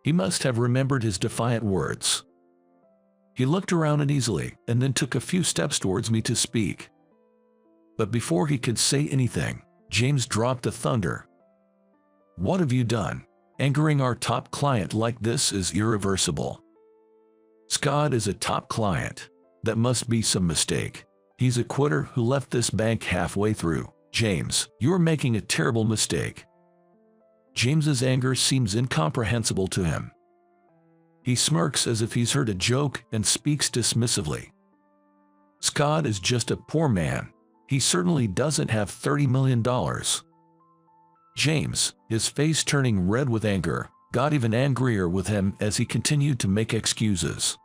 He must have remembered his defiant words. He looked around uneasily and then took a few steps towards me to speak. But before he could say anything, James dropped the thunder. What have you done? Angering our top client like this is irreversible. Scott is a top client. That must be some mistake. He's a quitter who left this bank halfway through. James, you're making a terrible mistake. James's anger seems incomprehensible to him. He smirks as if he's heard a joke and speaks dismissively. Scott is just a poor man. He certainly doesn't have $30 million. James, his face turning red with anger, got even angrier with him as he continued to make excuses.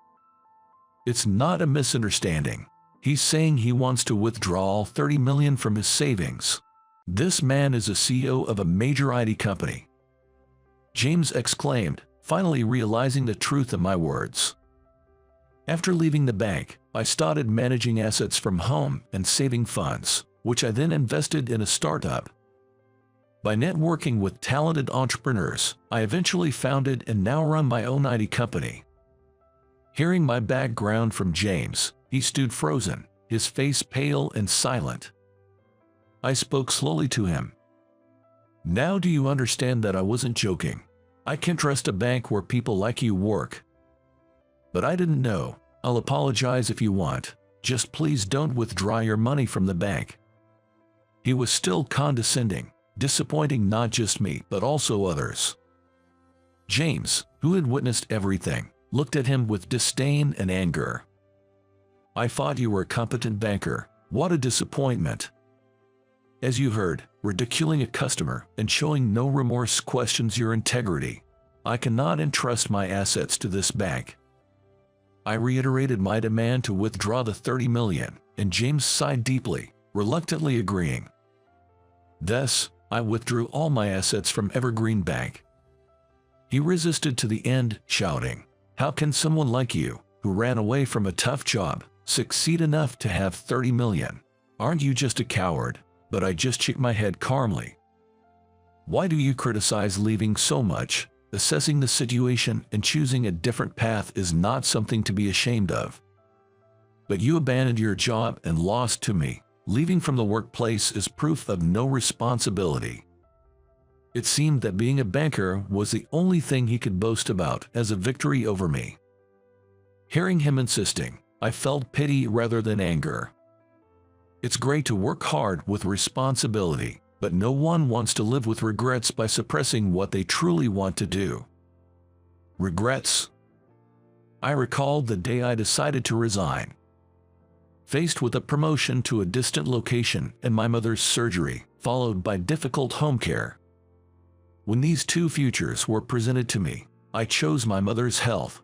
It's not a misunderstanding. He's saying he wants to withdraw all $30 million from his savings. This man is a CEO of a major IT company. James exclaimed, finally realizing the truth of my words. After leaving the bank, I started managing assets from home and saving funds, which I then invested in a startup. By networking with talented entrepreneurs, I eventually founded and now run my own IT company. Hearing my background from James, he stood frozen, his face pale and silent. I spoke slowly to him. Now do you understand that I wasn't joking? I can't trust a bank where people like you work. But I didn't know. I'll apologize if you want. Just please don't withdraw your money from the bank. He was still condescending, disappointing not just me but also others. James, who had witnessed everything, looked at him with disdain and anger. I thought you were a competent banker. What a disappointment. As you heard, ridiculing a customer and showing no remorse questions your integrity. I cannot entrust my assets to this bank. I reiterated my demand to withdraw the $30 million, and James sighed deeply, reluctantly agreeing. Thus, I withdrew all my assets from Evergreen Bank. He resisted to the end, shouting, "How can someone like you, who ran away from a tough job, succeed enough to have $30 million? Aren't you just a coward?" But I just shook my head calmly. Why do you criticize leaving so much? Assessing the situation and choosing a different path is not something to be ashamed of. But you abandoned your job and lost to me. Leaving from the workplace is proof of no responsibility. It seemed that being a banker was the only thing he could boast about as a victory over me. Hearing him insisting, I felt pity rather than anger. It's great to work hard with responsibility, but no one wants to live with regrets by suppressing what they truly want to do. Regrets? I recalled the day I decided to resign. Faced with a promotion to a distant location and my mother's surgery, followed by difficult home care. When these two futures were presented to me, I chose my mother's health.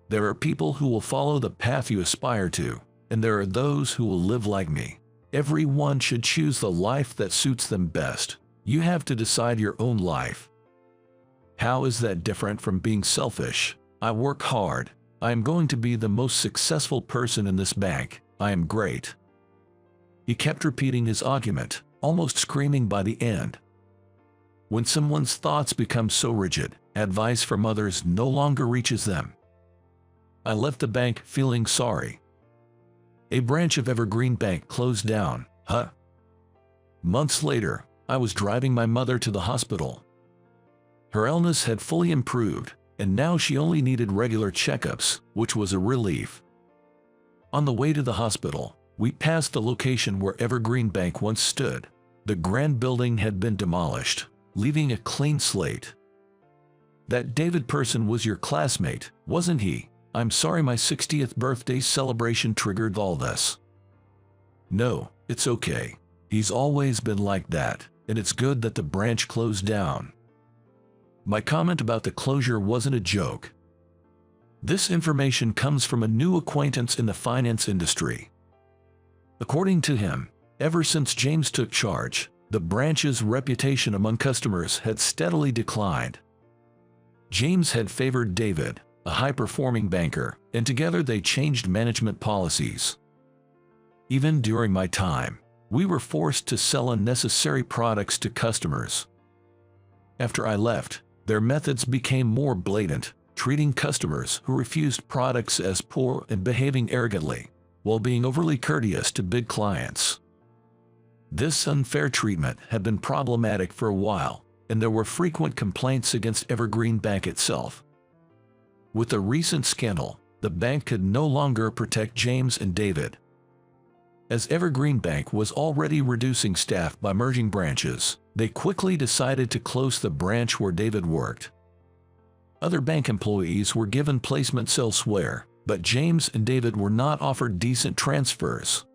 There are people who will follow the path you aspire to, and there are those who will live like me. Everyone should choose the life that suits them best. You have to decide your own life. How is that different from being selfish? I work hard. I am going to be the most successful person in this bank. I am great. He kept repeating his argument, almost screaming by the end. When someone's thoughts become so rigid, advice from others no longer reaches them. I left the bank feeling sorry. A branch of Evergreen Bank closed down. Months later, I was driving my mother to the hospital. Her illness had fully improved, and now she only needed regular checkups, which was a relief. On the way to the hospital, we passed the location where Evergreen Bank once stood. The grand building had been demolished, leaving a clean slate. That David person was your classmate, wasn't he? I'm sorry my 60th birthday celebration triggered all this. No, it's okay. He's always been like that, and it's good that the branch closed down. My comment about the closure wasn't a joke. This information comes from a new acquaintance in the finance industry. According to him, ever since James took charge, the branch's reputation among customers had steadily declined. James had favored David, a high-performing banker, and together they changed management policies. Even during my time, we were forced to sell unnecessary products to customers. After I left, their methods became more blatant, treating customers who refused products as poor and behaving arrogantly, while being overly courteous to big clients. This unfair treatment had been problematic for a while, and there were frequent complaints against Evergreen Bank itself. With the recent scandal, the bank could no longer protect James and David. As Evergreen Bank was already reducing staff by merging branches, they quickly decided to close the branch where David worked. Other bank employees were given placements elsewhere, but James and David were not offered decent transfers.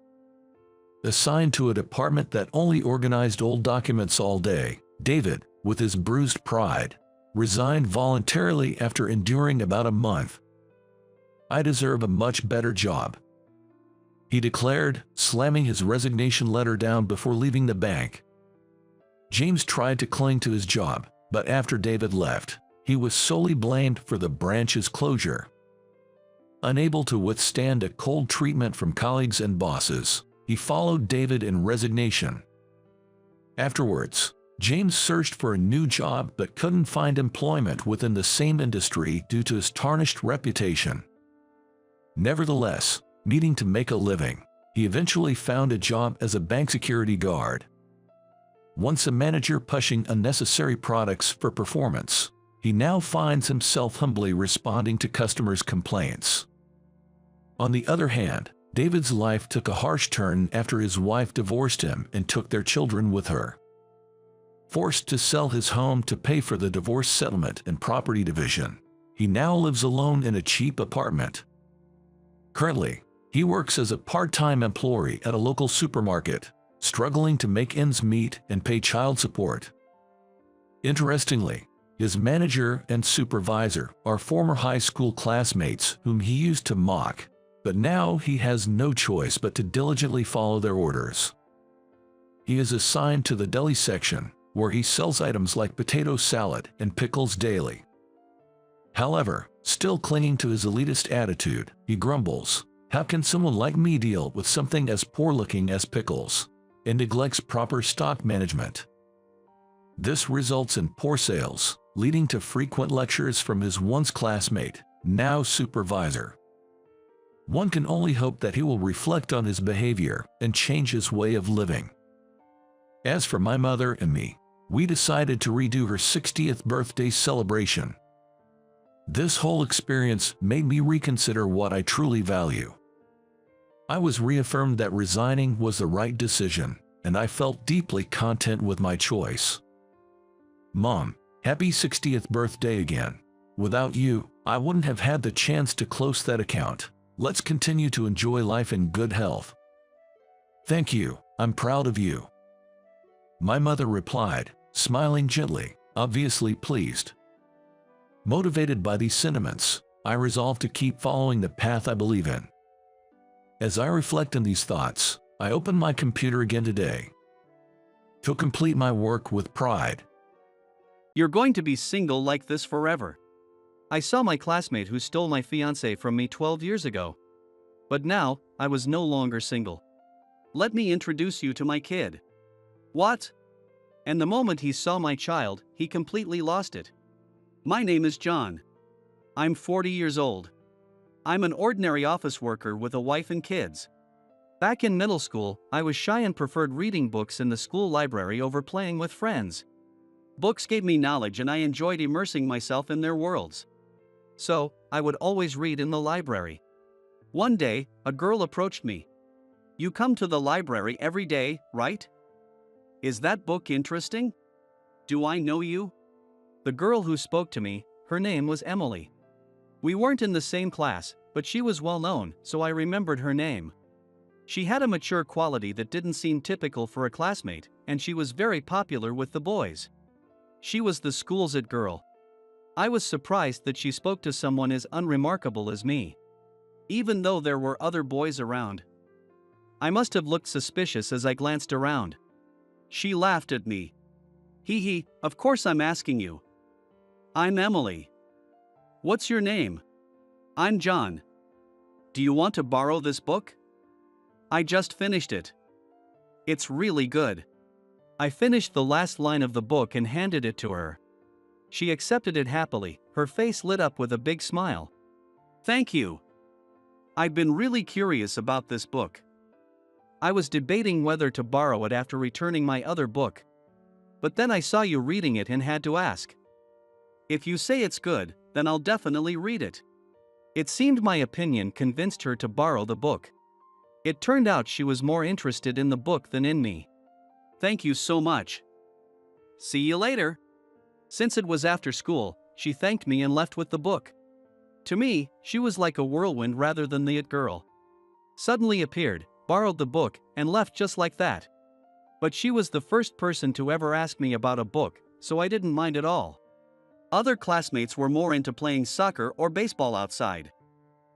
Assigned to a department that only organized old documents all day, David, with his bruised pride, resigned voluntarily after enduring about a month. I deserve a much better job, he declared, slamming his resignation letter down before leaving the bank. James tried to cling to his job, but after David left, he was solely blamed for the branch's closure. Unable to withstand a cold treatment from colleagues and bosses, he followed David in resignation. Afterwards, James searched for a new job but couldn't find employment within the same industry due to his tarnished reputation. Nevertheless, needing to make a living, he eventually found a job as a bank security guard. Once a manager pushing unnecessary products for performance, he now finds himself humbly responding to customers' complaints. On the other hand, David's life took a harsh turn after his wife divorced him and took their children with her. Forced to sell his home to pay for the divorce settlement and property division, he now lives alone in a cheap apartment. Currently, he works as a part-time employee at a local supermarket, struggling to make ends meet and pay child support. Interestingly, his manager and supervisor are former high school classmates whom he used to mock, but now he has no choice but to diligently follow their orders. He is assigned to the deli section, where he sells items like potato salad and pickles daily. However, still clinging to his elitist attitude, he grumbles, "How can someone like me deal with something as poor-looking as pickles?" and neglects proper stock management. This results in poor sales, leading to frequent lectures from his once classmate, now supervisor. One can only hope that he will reflect on his behavior and change his way of living. As for my mother and me, we decided to redo her 60th birthday celebration. This whole experience made me reconsider what I truly value. I was reaffirmed that resigning was the right decision, and I felt deeply content with my choice. Mom, happy 60th birthday again. Without you, I wouldn't have had the chance to close that account. Let's continue to enjoy life in good health. Thank you, I'm proud of you. My mother replied, smiling gently, obviously pleased. Motivated by these sentiments, I resolved to keep following the path I believe in. As I reflect on these thoughts, I open my computer again today to complete my work with pride. You're going to be single like this forever. I saw my classmate who stole my fiancée from me 12 years ago. But now, I was no longer single. Let me introduce you to my kid. What? And the moment he saw my child, he completely lost it. My name is John. I'm 40 years old. I'm an ordinary office worker with a wife and kids. Back in middle school, I was shy and preferred reading books in the school library over playing with friends. Books gave me knowledge and I enjoyed immersing myself in their worlds. So, I would always read in the library. One day, a girl approached me. You come to the library every day, right? Is that book interesting? Do I know you? The girl who spoke to me, her name was Emily. We weren't in the same class, but she was well known, so I remembered her name. She had a mature quality that didn't seem typical for a classmate, and she was very popular with the boys. She was the school's it girl. I was surprised that she spoke to someone as unremarkable as me. Even though there were other boys around. I must have looked suspicious as I glanced around. She laughed at me. Hee, of course I'm asking you. I'm Emily. What's your name? I'm John. Do you want to borrow this book? I just finished it. It's really good. I finished the last line of the book and handed it to her. She accepted it happily, her face lit up with a big smile. Thank you. I've been really curious about this book. I was debating whether to borrow it after returning my other book. But then I saw you reading it and had to ask. If you say it's good, then I'll definitely read it. It seemed my opinion convinced her to borrow the book. It turned out she was more interested in the book than in me. Thank you so much. See you later. Since it was after school, she thanked me and left with the book. To me, she was like a whirlwind rather than the it girl. Suddenly appeared, borrowed the book, and left just like that. But she was the first person to ever ask me about a book, so I didn't mind at all. Other classmates were more into playing soccer or baseball outside.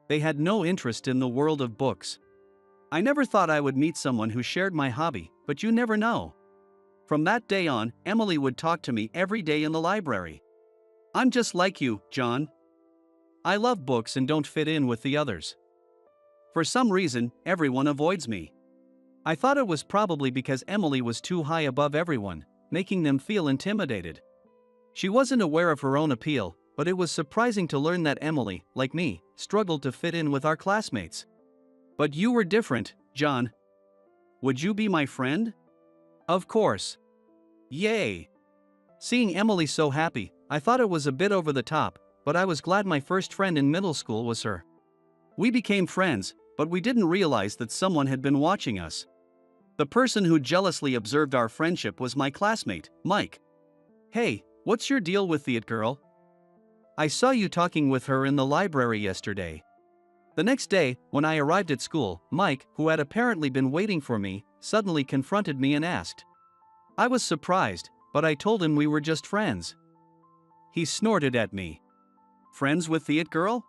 They had no interest in the world of books. I never thought I would meet someone who shared my hobby, but you never know. From that day on, Emily would talk to me every day in the library. I'm just like you, John. I love books and don't fit in with the others. For some reason, everyone avoids me. I thought it was probably because Emily was too high above everyone, making them feel intimidated. She wasn't aware of her own appeal, but it was surprising to learn that Emily, like me, struggled to fit in with our classmates. But you were different, John. Would you be my friend? Of course. Yay! Seeing Emily so happy, I thought it was a bit over the top, but I was glad my first friend in middle school was her. We became friends, but we didn't realize that someone had been watching us. The person who jealously observed our friendship was my classmate, Mike. Hey, what's your deal with the it girl? I saw you talking with her in the library yesterday. The next day, when I arrived at school, Mike, who had apparently been waiting for me, suddenly confronted me and asked. I was surprised, but I told him we were just friends. He snorted at me. Friends with the it girl?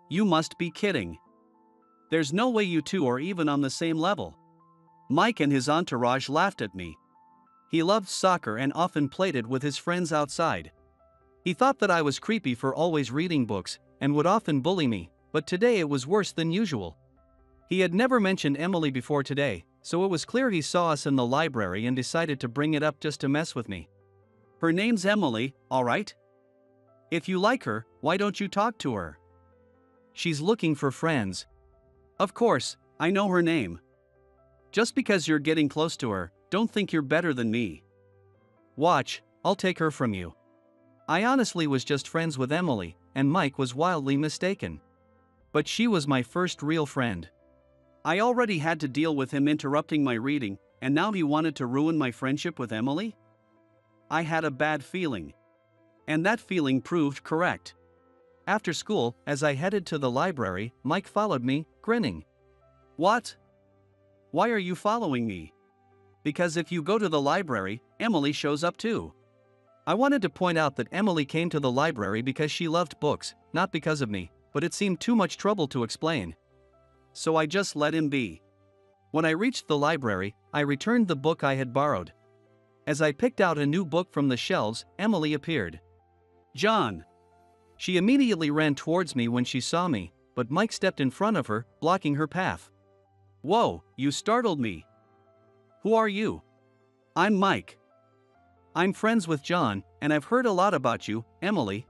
You must be kidding. There's no way you two are even on the same level. Mike and his entourage laughed at me. He loved soccer and often played it with his friends outside. He thought that I was creepy for always reading books, and would often bully me, but today it was worse than usual. He had never mentioned Emily before today, so it was clear he saw us in the library and decided to bring it up just to mess with me. Her name's Emily, alright? If you like her, why don't you talk to her? She's looking for friends. Of course, I know her name. Just because you're getting close to her, don't think you're better than me. Watch, I'll take her from you. I honestly was just friends with Emily, and Mike was wildly mistaken. But she was my first real friend. I already had to deal with him interrupting my reading, and now he wanted to ruin my friendship with Emily? I had a bad feeling. And that feeling proved correct. After school, as I headed to the library, Mike followed me, grinning. What? Why are you following me? Because if you go to the library, Emily shows up too. I wanted to point out that Emily came to the library because she loved books, not because of me, but it seemed too much trouble to explain. So I just let him be. When I reached the library, I returned the book I had borrowed. As I picked out a new book from the shelves, Emily appeared. John! She immediately ran towards me when she saw me, but Mike stepped in front of her, blocking her path. Whoa, you startled me. Who are you? I'm Mike. I'm friends with John, and I've heard a lot about you, Emily.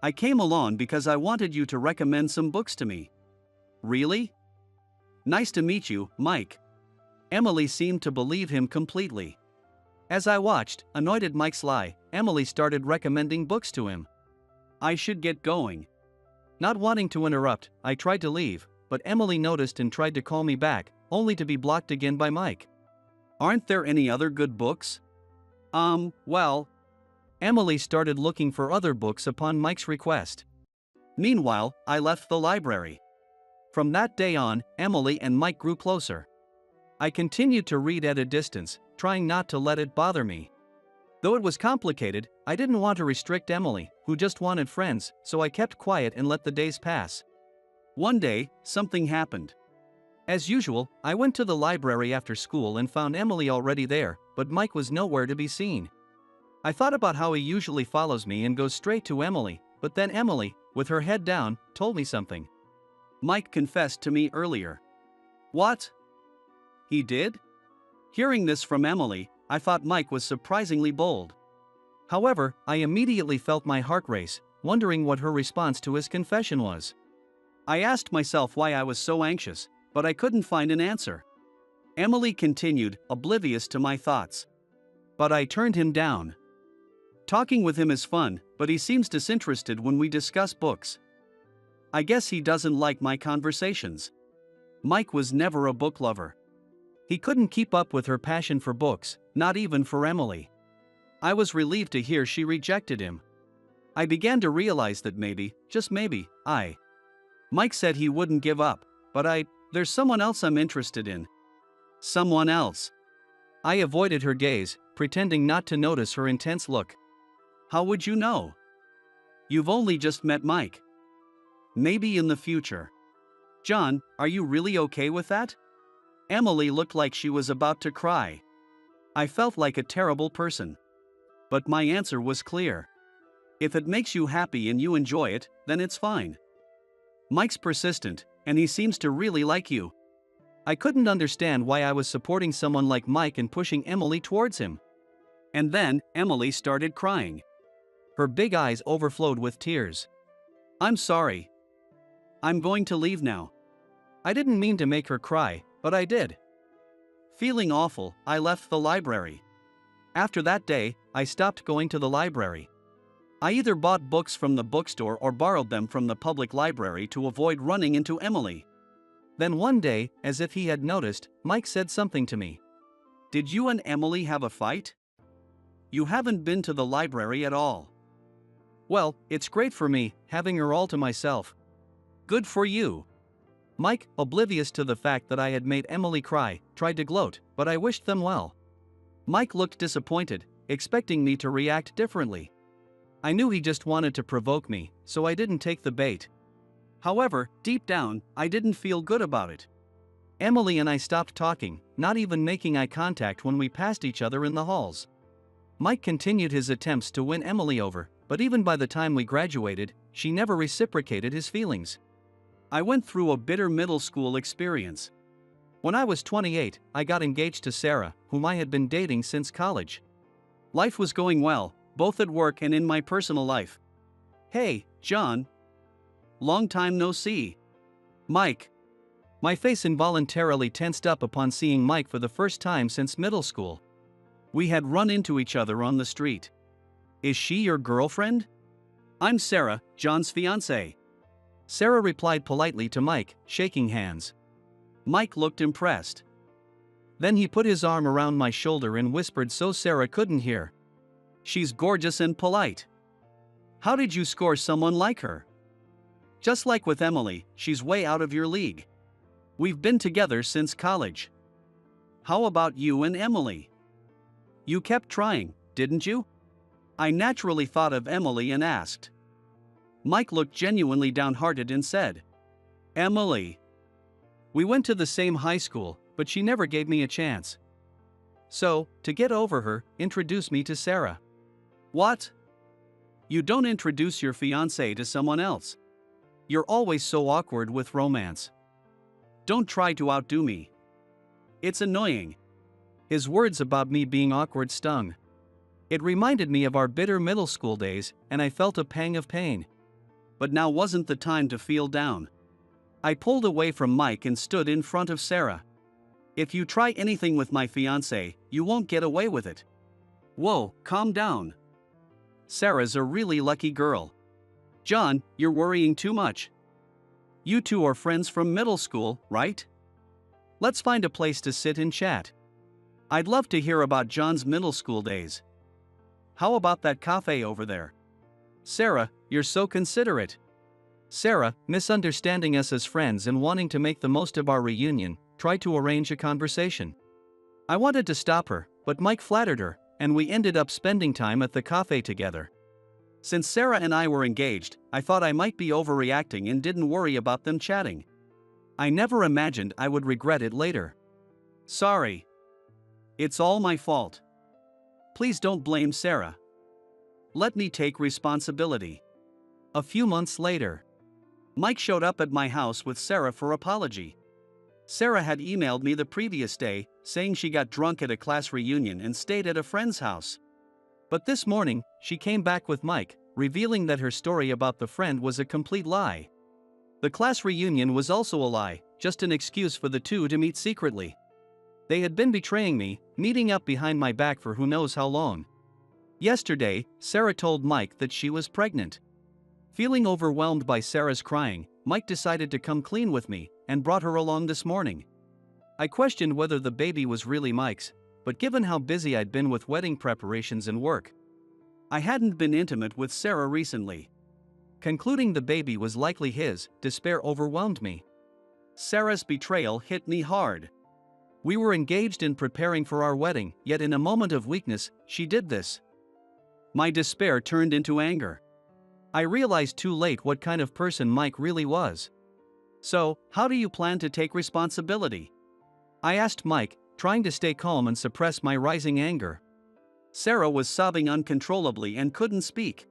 I came along because I wanted you to recommend some books to me. Really? Nice to meet you, Mike. Emily seemed to believe him completely. As I watched, annoyed at Mike's lie, Emily started recommending books to him. I should get going. Not wanting to interrupt, I tried to leave, but Emily noticed and tried to call me back, only to be blocked again by Mike. Aren't there any other good books? Well. Emily started looking for other books upon Mike's request. Meanwhile, I left the library. From that day on, Emily and Mike grew closer. I continued to read at a distance, trying not to let it bother me. Though it was complicated, I didn't want to restrict Emily, who just wanted friends, so I kept quiet and let the days pass. One day, something happened. As usual, I went to the library after school and found Emily already there, but Mike was nowhere to be seen. I thought about how he usually follows me and goes straight to Emily, but then Emily, with her head down, told me something. Mike confessed to me earlier. What? He did? Hearing this from Emily, I thought Mike was surprisingly bold. However, I immediately felt my heart race, wondering what her response to his confession was. I asked myself why I was so anxious, but I couldn't find an answer. Emily continued, oblivious to my thoughts. But I turned him down. Talking with him is fun, but he seems disinterested when we discuss books. I guess he doesn't like my conversations. Mike was never a book lover. He couldn't keep up with her passion for books, not even for Emily. I was relieved to hear she rejected him. I began to realize that maybe, just maybe, Mike said he wouldn't give up, but there's someone else I'm interested in. Someone else. I avoided her gaze, pretending not to notice her intense look. How would you know? You've only just met Mike. Maybe in the future. John, are you really okay with that? Emily looked like she was about to cry. I felt like a terrible person. But my answer was clear. If it makes you happy and you enjoy it, then it's fine. Mike's persistent, and he seems to really like you. I couldn't understand why I was supporting someone like Mike and pushing Emily towards him. And then, Emily started crying. Her big eyes overflowed with tears. I'm sorry. I'm going to leave now. I didn't mean to make her cry, but I did. Feeling awful, I left the library. After that day, I stopped going to the library. I either bought books from the bookstore or borrowed them from the public library to avoid running into Emily. Then one day, as if he had noticed, Mike said something to me. Did you and Emily have a fight? You haven't been to the library at all. Well, it's great for me, having her all to myself. Good for you. Mike, oblivious to the fact that I had made Emily cry, tried to gloat, but I wished them well. Mike looked disappointed, expecting me to react differently. I knew he just wanted to provoke me, so I didn't take the bait. However, deep down, I didn't feel good about it. Emily and I stopped talking, not even making eye contact when we passed each other in the halls. Mike continued his attempts to win Emily over, but even by the time we graduated, she never reciprocated his feelings. I went through a bitter middle school experience. When I was 28, I got engaged to Sarah, whom I had been dating since college. Life was going well, both at work and in my personal life. Hey, John. Long time no see. Mike. My face involuntarily tensed up upon seeing Mike for the first time since middle school. We had run into each other on the street. Is she your girlfriend? I'm Sarah, John's fiancée. Sarah replied politely to Mike, shaking hands. Mike looked impressed. Then he put his arm around my shoulder and whispered so Sarah couldn't hear. She's gorgeous and polite. How did you score someone like her? Just like with Emily, she's way out of your league. We've been together since college. How about you and Emily? You kept trying, didn't you? I naturally thought of Emily and asked. Mike looked genuinely downhearted and said, Emily. We went to the same high school, but she never gave me a chance. So, to get over her, introduce me to Sarah. What? You don't introduce your fiancé to someone else. You're always so awkward with romance. Don't try to outdo me. It's annoying. His words about me being awkward stung. It reminded me of our bitter middle school days, and I felt a pang of pain. But now wasn't the time to feel down. I pulled away from Mike and stood in front of Sarah. If you try anything with my fiancé, you won't get away with it. Whoa, calm down. Sarah's a really lucky girl. John, you're worrying too much. You two are friends from middle school, right? Let's find a place to sit and chat. I'd love to hear about John's middle school days. How about that cafe over there? Sarah, you're so considerate. Sarah, misunderstanding us as friends and wanting to make the most of our reunion, tried to arrange a conversation. I wanted to stop her, but Mike flattered her, and we ended up spending time at the cafe together. Since Sarah and I were engaged, I thought I might be overreacting and didn't worry about them chatting. I never imagined I would regret it later. Sorry. It's all my fault. Please don't blame Sarah. Let me take responsibility. A few months later, Mike showed up at my house with Sarah for apology. Sarah had emailed me the previous day, saying she got drunk at a class reunion and stayed at a friend's house. But this morning, she came back with Mike, revealing that her story about the friend was a complete lie. The class reunion was also a lie, just an excuse for the two to meet secretly. They had been betraying me, meeting up behind my back for who knows how long. Yesterday, Sarah told Mike that she was pregnant. Feeling overwhelmed by Sarah's crying, Mike decided to come clean with me, and brought her along this morning. I questioned whether the baby was really Mike's, but given how busy I'd been with wedding preparations and work, I hadn't been intimate with Sarah recently. Concluding the baby was likely his, despair overwhelmed me. Sarah's betrayal hit me hard. We were engaged in preparing for our wedding, yet in a moment of weakness, she did this. My despair turned into anger. I realized too late what kind of person Mike really was. So, how do you plan to take responsibility? I asked Mike, trying to stay calm and suppress my rising anger. Sarah was sobbing uncontrollably and couldn't speak.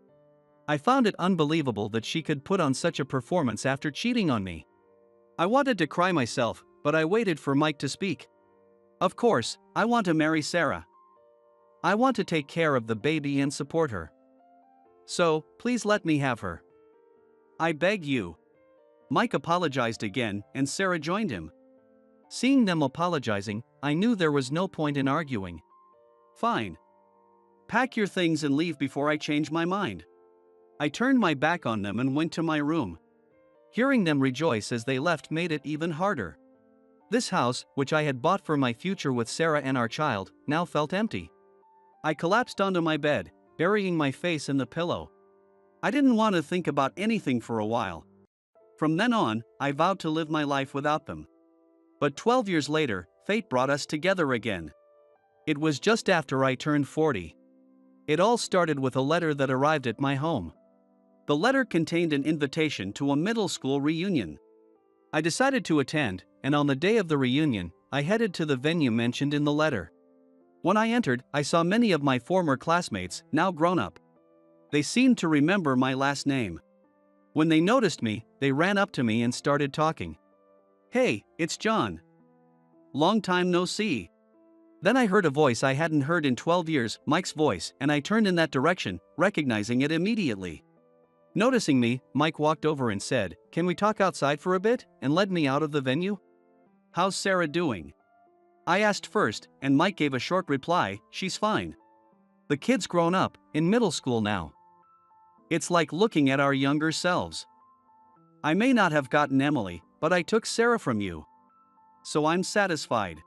I found it unbelievable that she could put on such a performance after cheating on me. I wanted to cry myself, but I waited for Mike to speak. Of course, I want to marry Sarah. I want to take care of the baby and support her. So, please let me have her. I beg you. Mike apologized again, and Sarah joined him. Seeing them apologizing, I knew there was no point in arguing. Fine. Pack your things and leave before I change my mind. I turned my back on them and went to my room. Hearing them rejoice as they left made it even harder. This house, which I had bought for my future with Sarah and our child, now felt empty. I collapsed onto my bed, burying my face in the pillow. I didn't want to think about anything for a while. From then on, I vowed to live my life without them. But 12 years later, fate brought us together again. It was just after I turned 40. It all started with a letter that arrived at my home. The letter contained an invitation to a middle school reunion. I decided to attend, and on the day of the reunion, I headed to the venue mentioned in the letter. When I entered, I saw many of my former classmates, now grown up. They seemed to remember my last name. When they noticed me, they ran up to me and started talking. Hey, it's John. Long time no see. Then I heard a voice I hadn't heard in 12 years, Mike's voice, and I turned in that direction, recognizing it immediately. Noticing me, Mike walked over and said, "Can we talk outside for a bit?" and led me out of the venue. How's Sarah doing? I asked first, and Mike gave a short reply, "She's fine. The kid's grown up, in middle school now." It's like looking at our younger selves. I may not have gotten Emily, but I took Sarah from you. So I'm satisfied.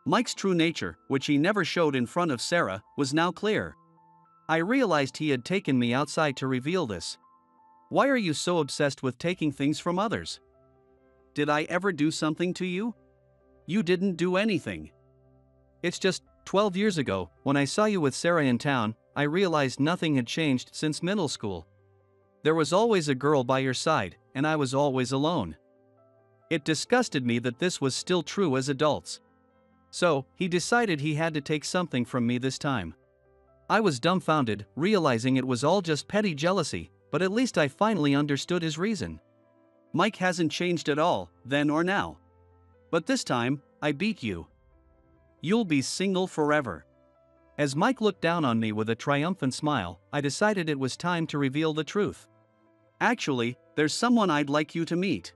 Mike's true nature, which he never showed in front of Sarah, was now clear. I realized he had taken me outside to reveal this. Why are you so obsessed with taking things from others? Did I ever do something to you? You didn't do anything. It's just 12 years ago, when I saw you with Sarah in town, I realized nothing had changed since middle school. There was always a girl by your side, and I was always alone. It disgusted me that this was still true as adults. So, he decided he had to take something from me this time. I was dumbfounded, realizing it was all just petty jealousy, but at least I finally understood his reason. Mike hasn't changed at all, then or now. But this time, I beat you. You'll be single forever. As Mike looked down on me with a triumphant smile, I decided it was time to reveal the truth. Actually, there's someone I'd like you to meet.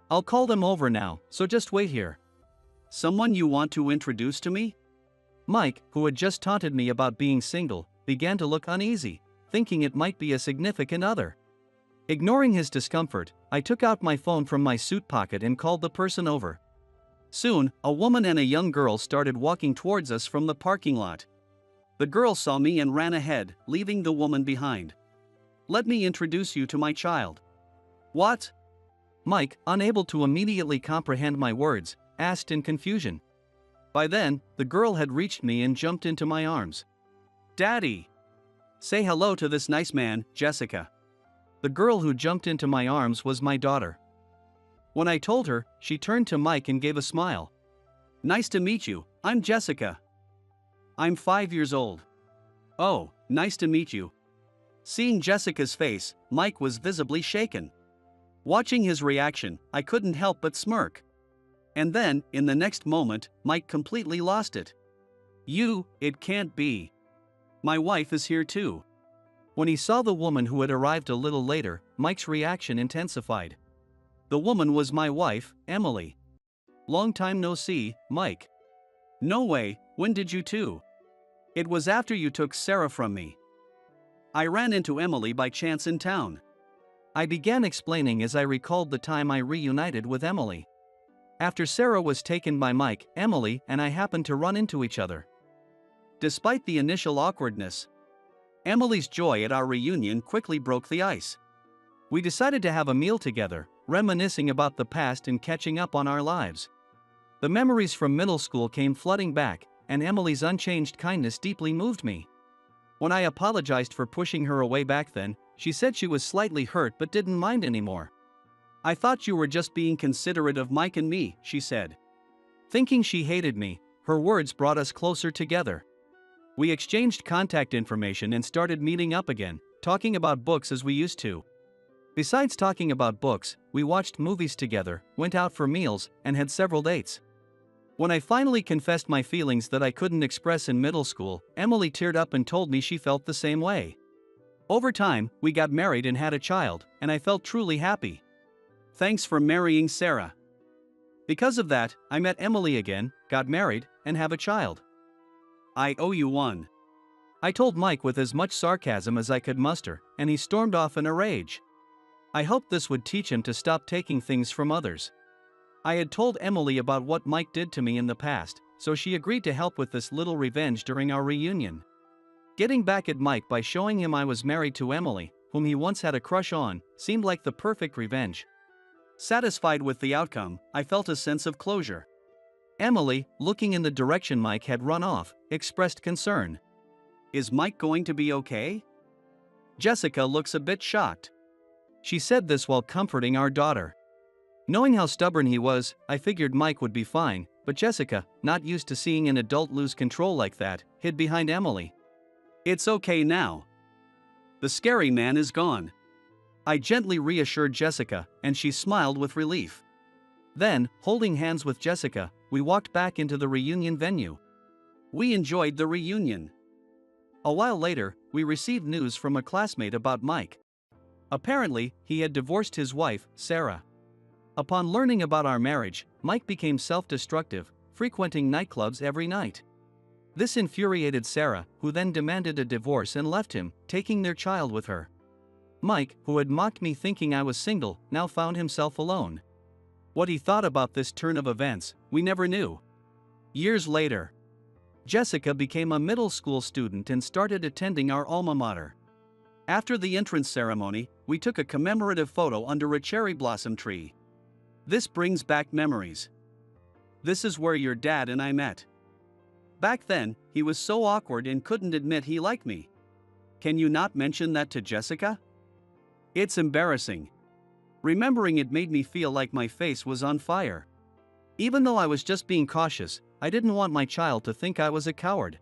I'll call them over now, so just wait here. Someone you want to introduce to me? Mike, who had just taunted me about being single, began to look uneasy, thinking it might be a significant other. Ignoring his discomfort, I took out my phone from my suit pocket and called the person over. Soon, a woman and a young girl started walking towards us from the parking lot. The girl saw me and ran ahead, leaving the woman behind. Let me introduce you to my child. What? Mike, unable to immediately comprehend my words, asked in confusion. By then, the girl had reached me and jumped into my arms. Daddy! Say hello to this nice man, Jessica. The girl who jumped into my arms was my daughter. When I told her, she turned to Mike and gave a smile. Nice to meet you, I'm Jessica. I'm 5 years old. Oh, nice to meet you. Seeing Jessica's face, Mike was visibly shaken. Watching his reaction, I couldn't help but smirk. And then, in the next moment, Mike completely lost it. It can't be. My wife is here too. When he saw the woman who had arrived a little later, Mike's reaction intensified. The woman was my wife, Emily. Long time no see, Mike. No way, when did you two? It was after you took Sarah from me. I ran into Emily by chance in town. I began explaining as I recalled the time I reunited with Emily. After Sarah was taken by Mike, Emily and I happened to run into each other. Despite the initial awkwardness, Emily's joy at our reunion quickly broke the ice. We decided to have a meal together, reminiscing about the past and catching up on our lives. The memories from middle school came flooding back, and Emily's unchanged kindness deeply moved me. When I apologized for pushing her away back then, she said she was slightly hurt but didn't mind anymore. I thought you were just being considerate of Mike and me, she said. Thinking she hated me, her words brought us closer together. We exchanged contact information and started meeting up again, talking about books as we used to. Besides talking about books, we watched movies together, went out for meals, and had several dates. When I finally confessed my feelings that I couldn't express in middle school, Emily teared up and told me she felt the same way. Over time, we got married and had a child, and I felt truly happy. Thanks for marrying Sarah. Because of that, I met Emily again, got married, and have a child. I owe you one. I told Mike with as much sarcasm as I could muster, and he stormed off in a rage. I hoped this would teach him to stop taking things from others. I had told Emily about what Mike did to me in the past, so she agreed to help with this little revenge during our reunion. Getting back at Mike by showing him I was married to Emily, whom he once had a crush on, seemed like the perfect revenge. Satisfied with the outcome, I felt a sense of closure. Emily, looking in the direction Mike had run off, expressed concern. Is Mike going to be okay? Jessica looks a bit shocked. She said this while comforting our daughter. Knowing how stubborn he was, I figured Mike would be fine, but Jessica, not used to seeing an adult lose control like that, hid behind Emily. It's okay now. The scary man is gone. I gently reassured Jessica, and she smiled with relief. Then, holding hands with Jessica, we walked back into the reunion venue. We enjoyed the reunion. A while later, we received news from a classmate about Mike. Apparently, he had divorced his wife, Sarah. Upon learning about our marriage, Mike became self-destructive, frequenting nightclubs every night. This infuriated Sarah, who then demanded a divorce and left him, taking their child with her. Mike, who had mocked me thinking I was single, now found himself alone. What he thought about this turn of events, we never knew. Years later, Jessica became a middle school student and started attending our alma mater. After the entrance ceremony, we took a commemorative photo under a cherry blossom tree. This brings back memories. This is where your dad and I met. Back then, he was so awkward and couldn't admit he liked me. Can you not mention that to Jessica? It's embarrassing. Remembering it made me feel like my face was on fire. Even though I was just being cautious, I didn't want my child to think I was a coward.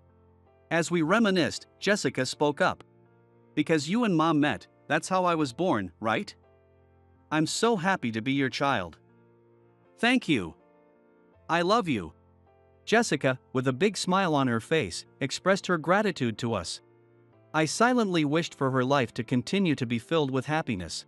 As we reminisced, Jessica spoke up. Because you and Mom met, that's how I was born, right? I'm so happy to be your child. Thank you. I love you. Jessica, with a big smile on her face, expressed her gratitude to us. I silently wished for her life to continue to be filled with happiness.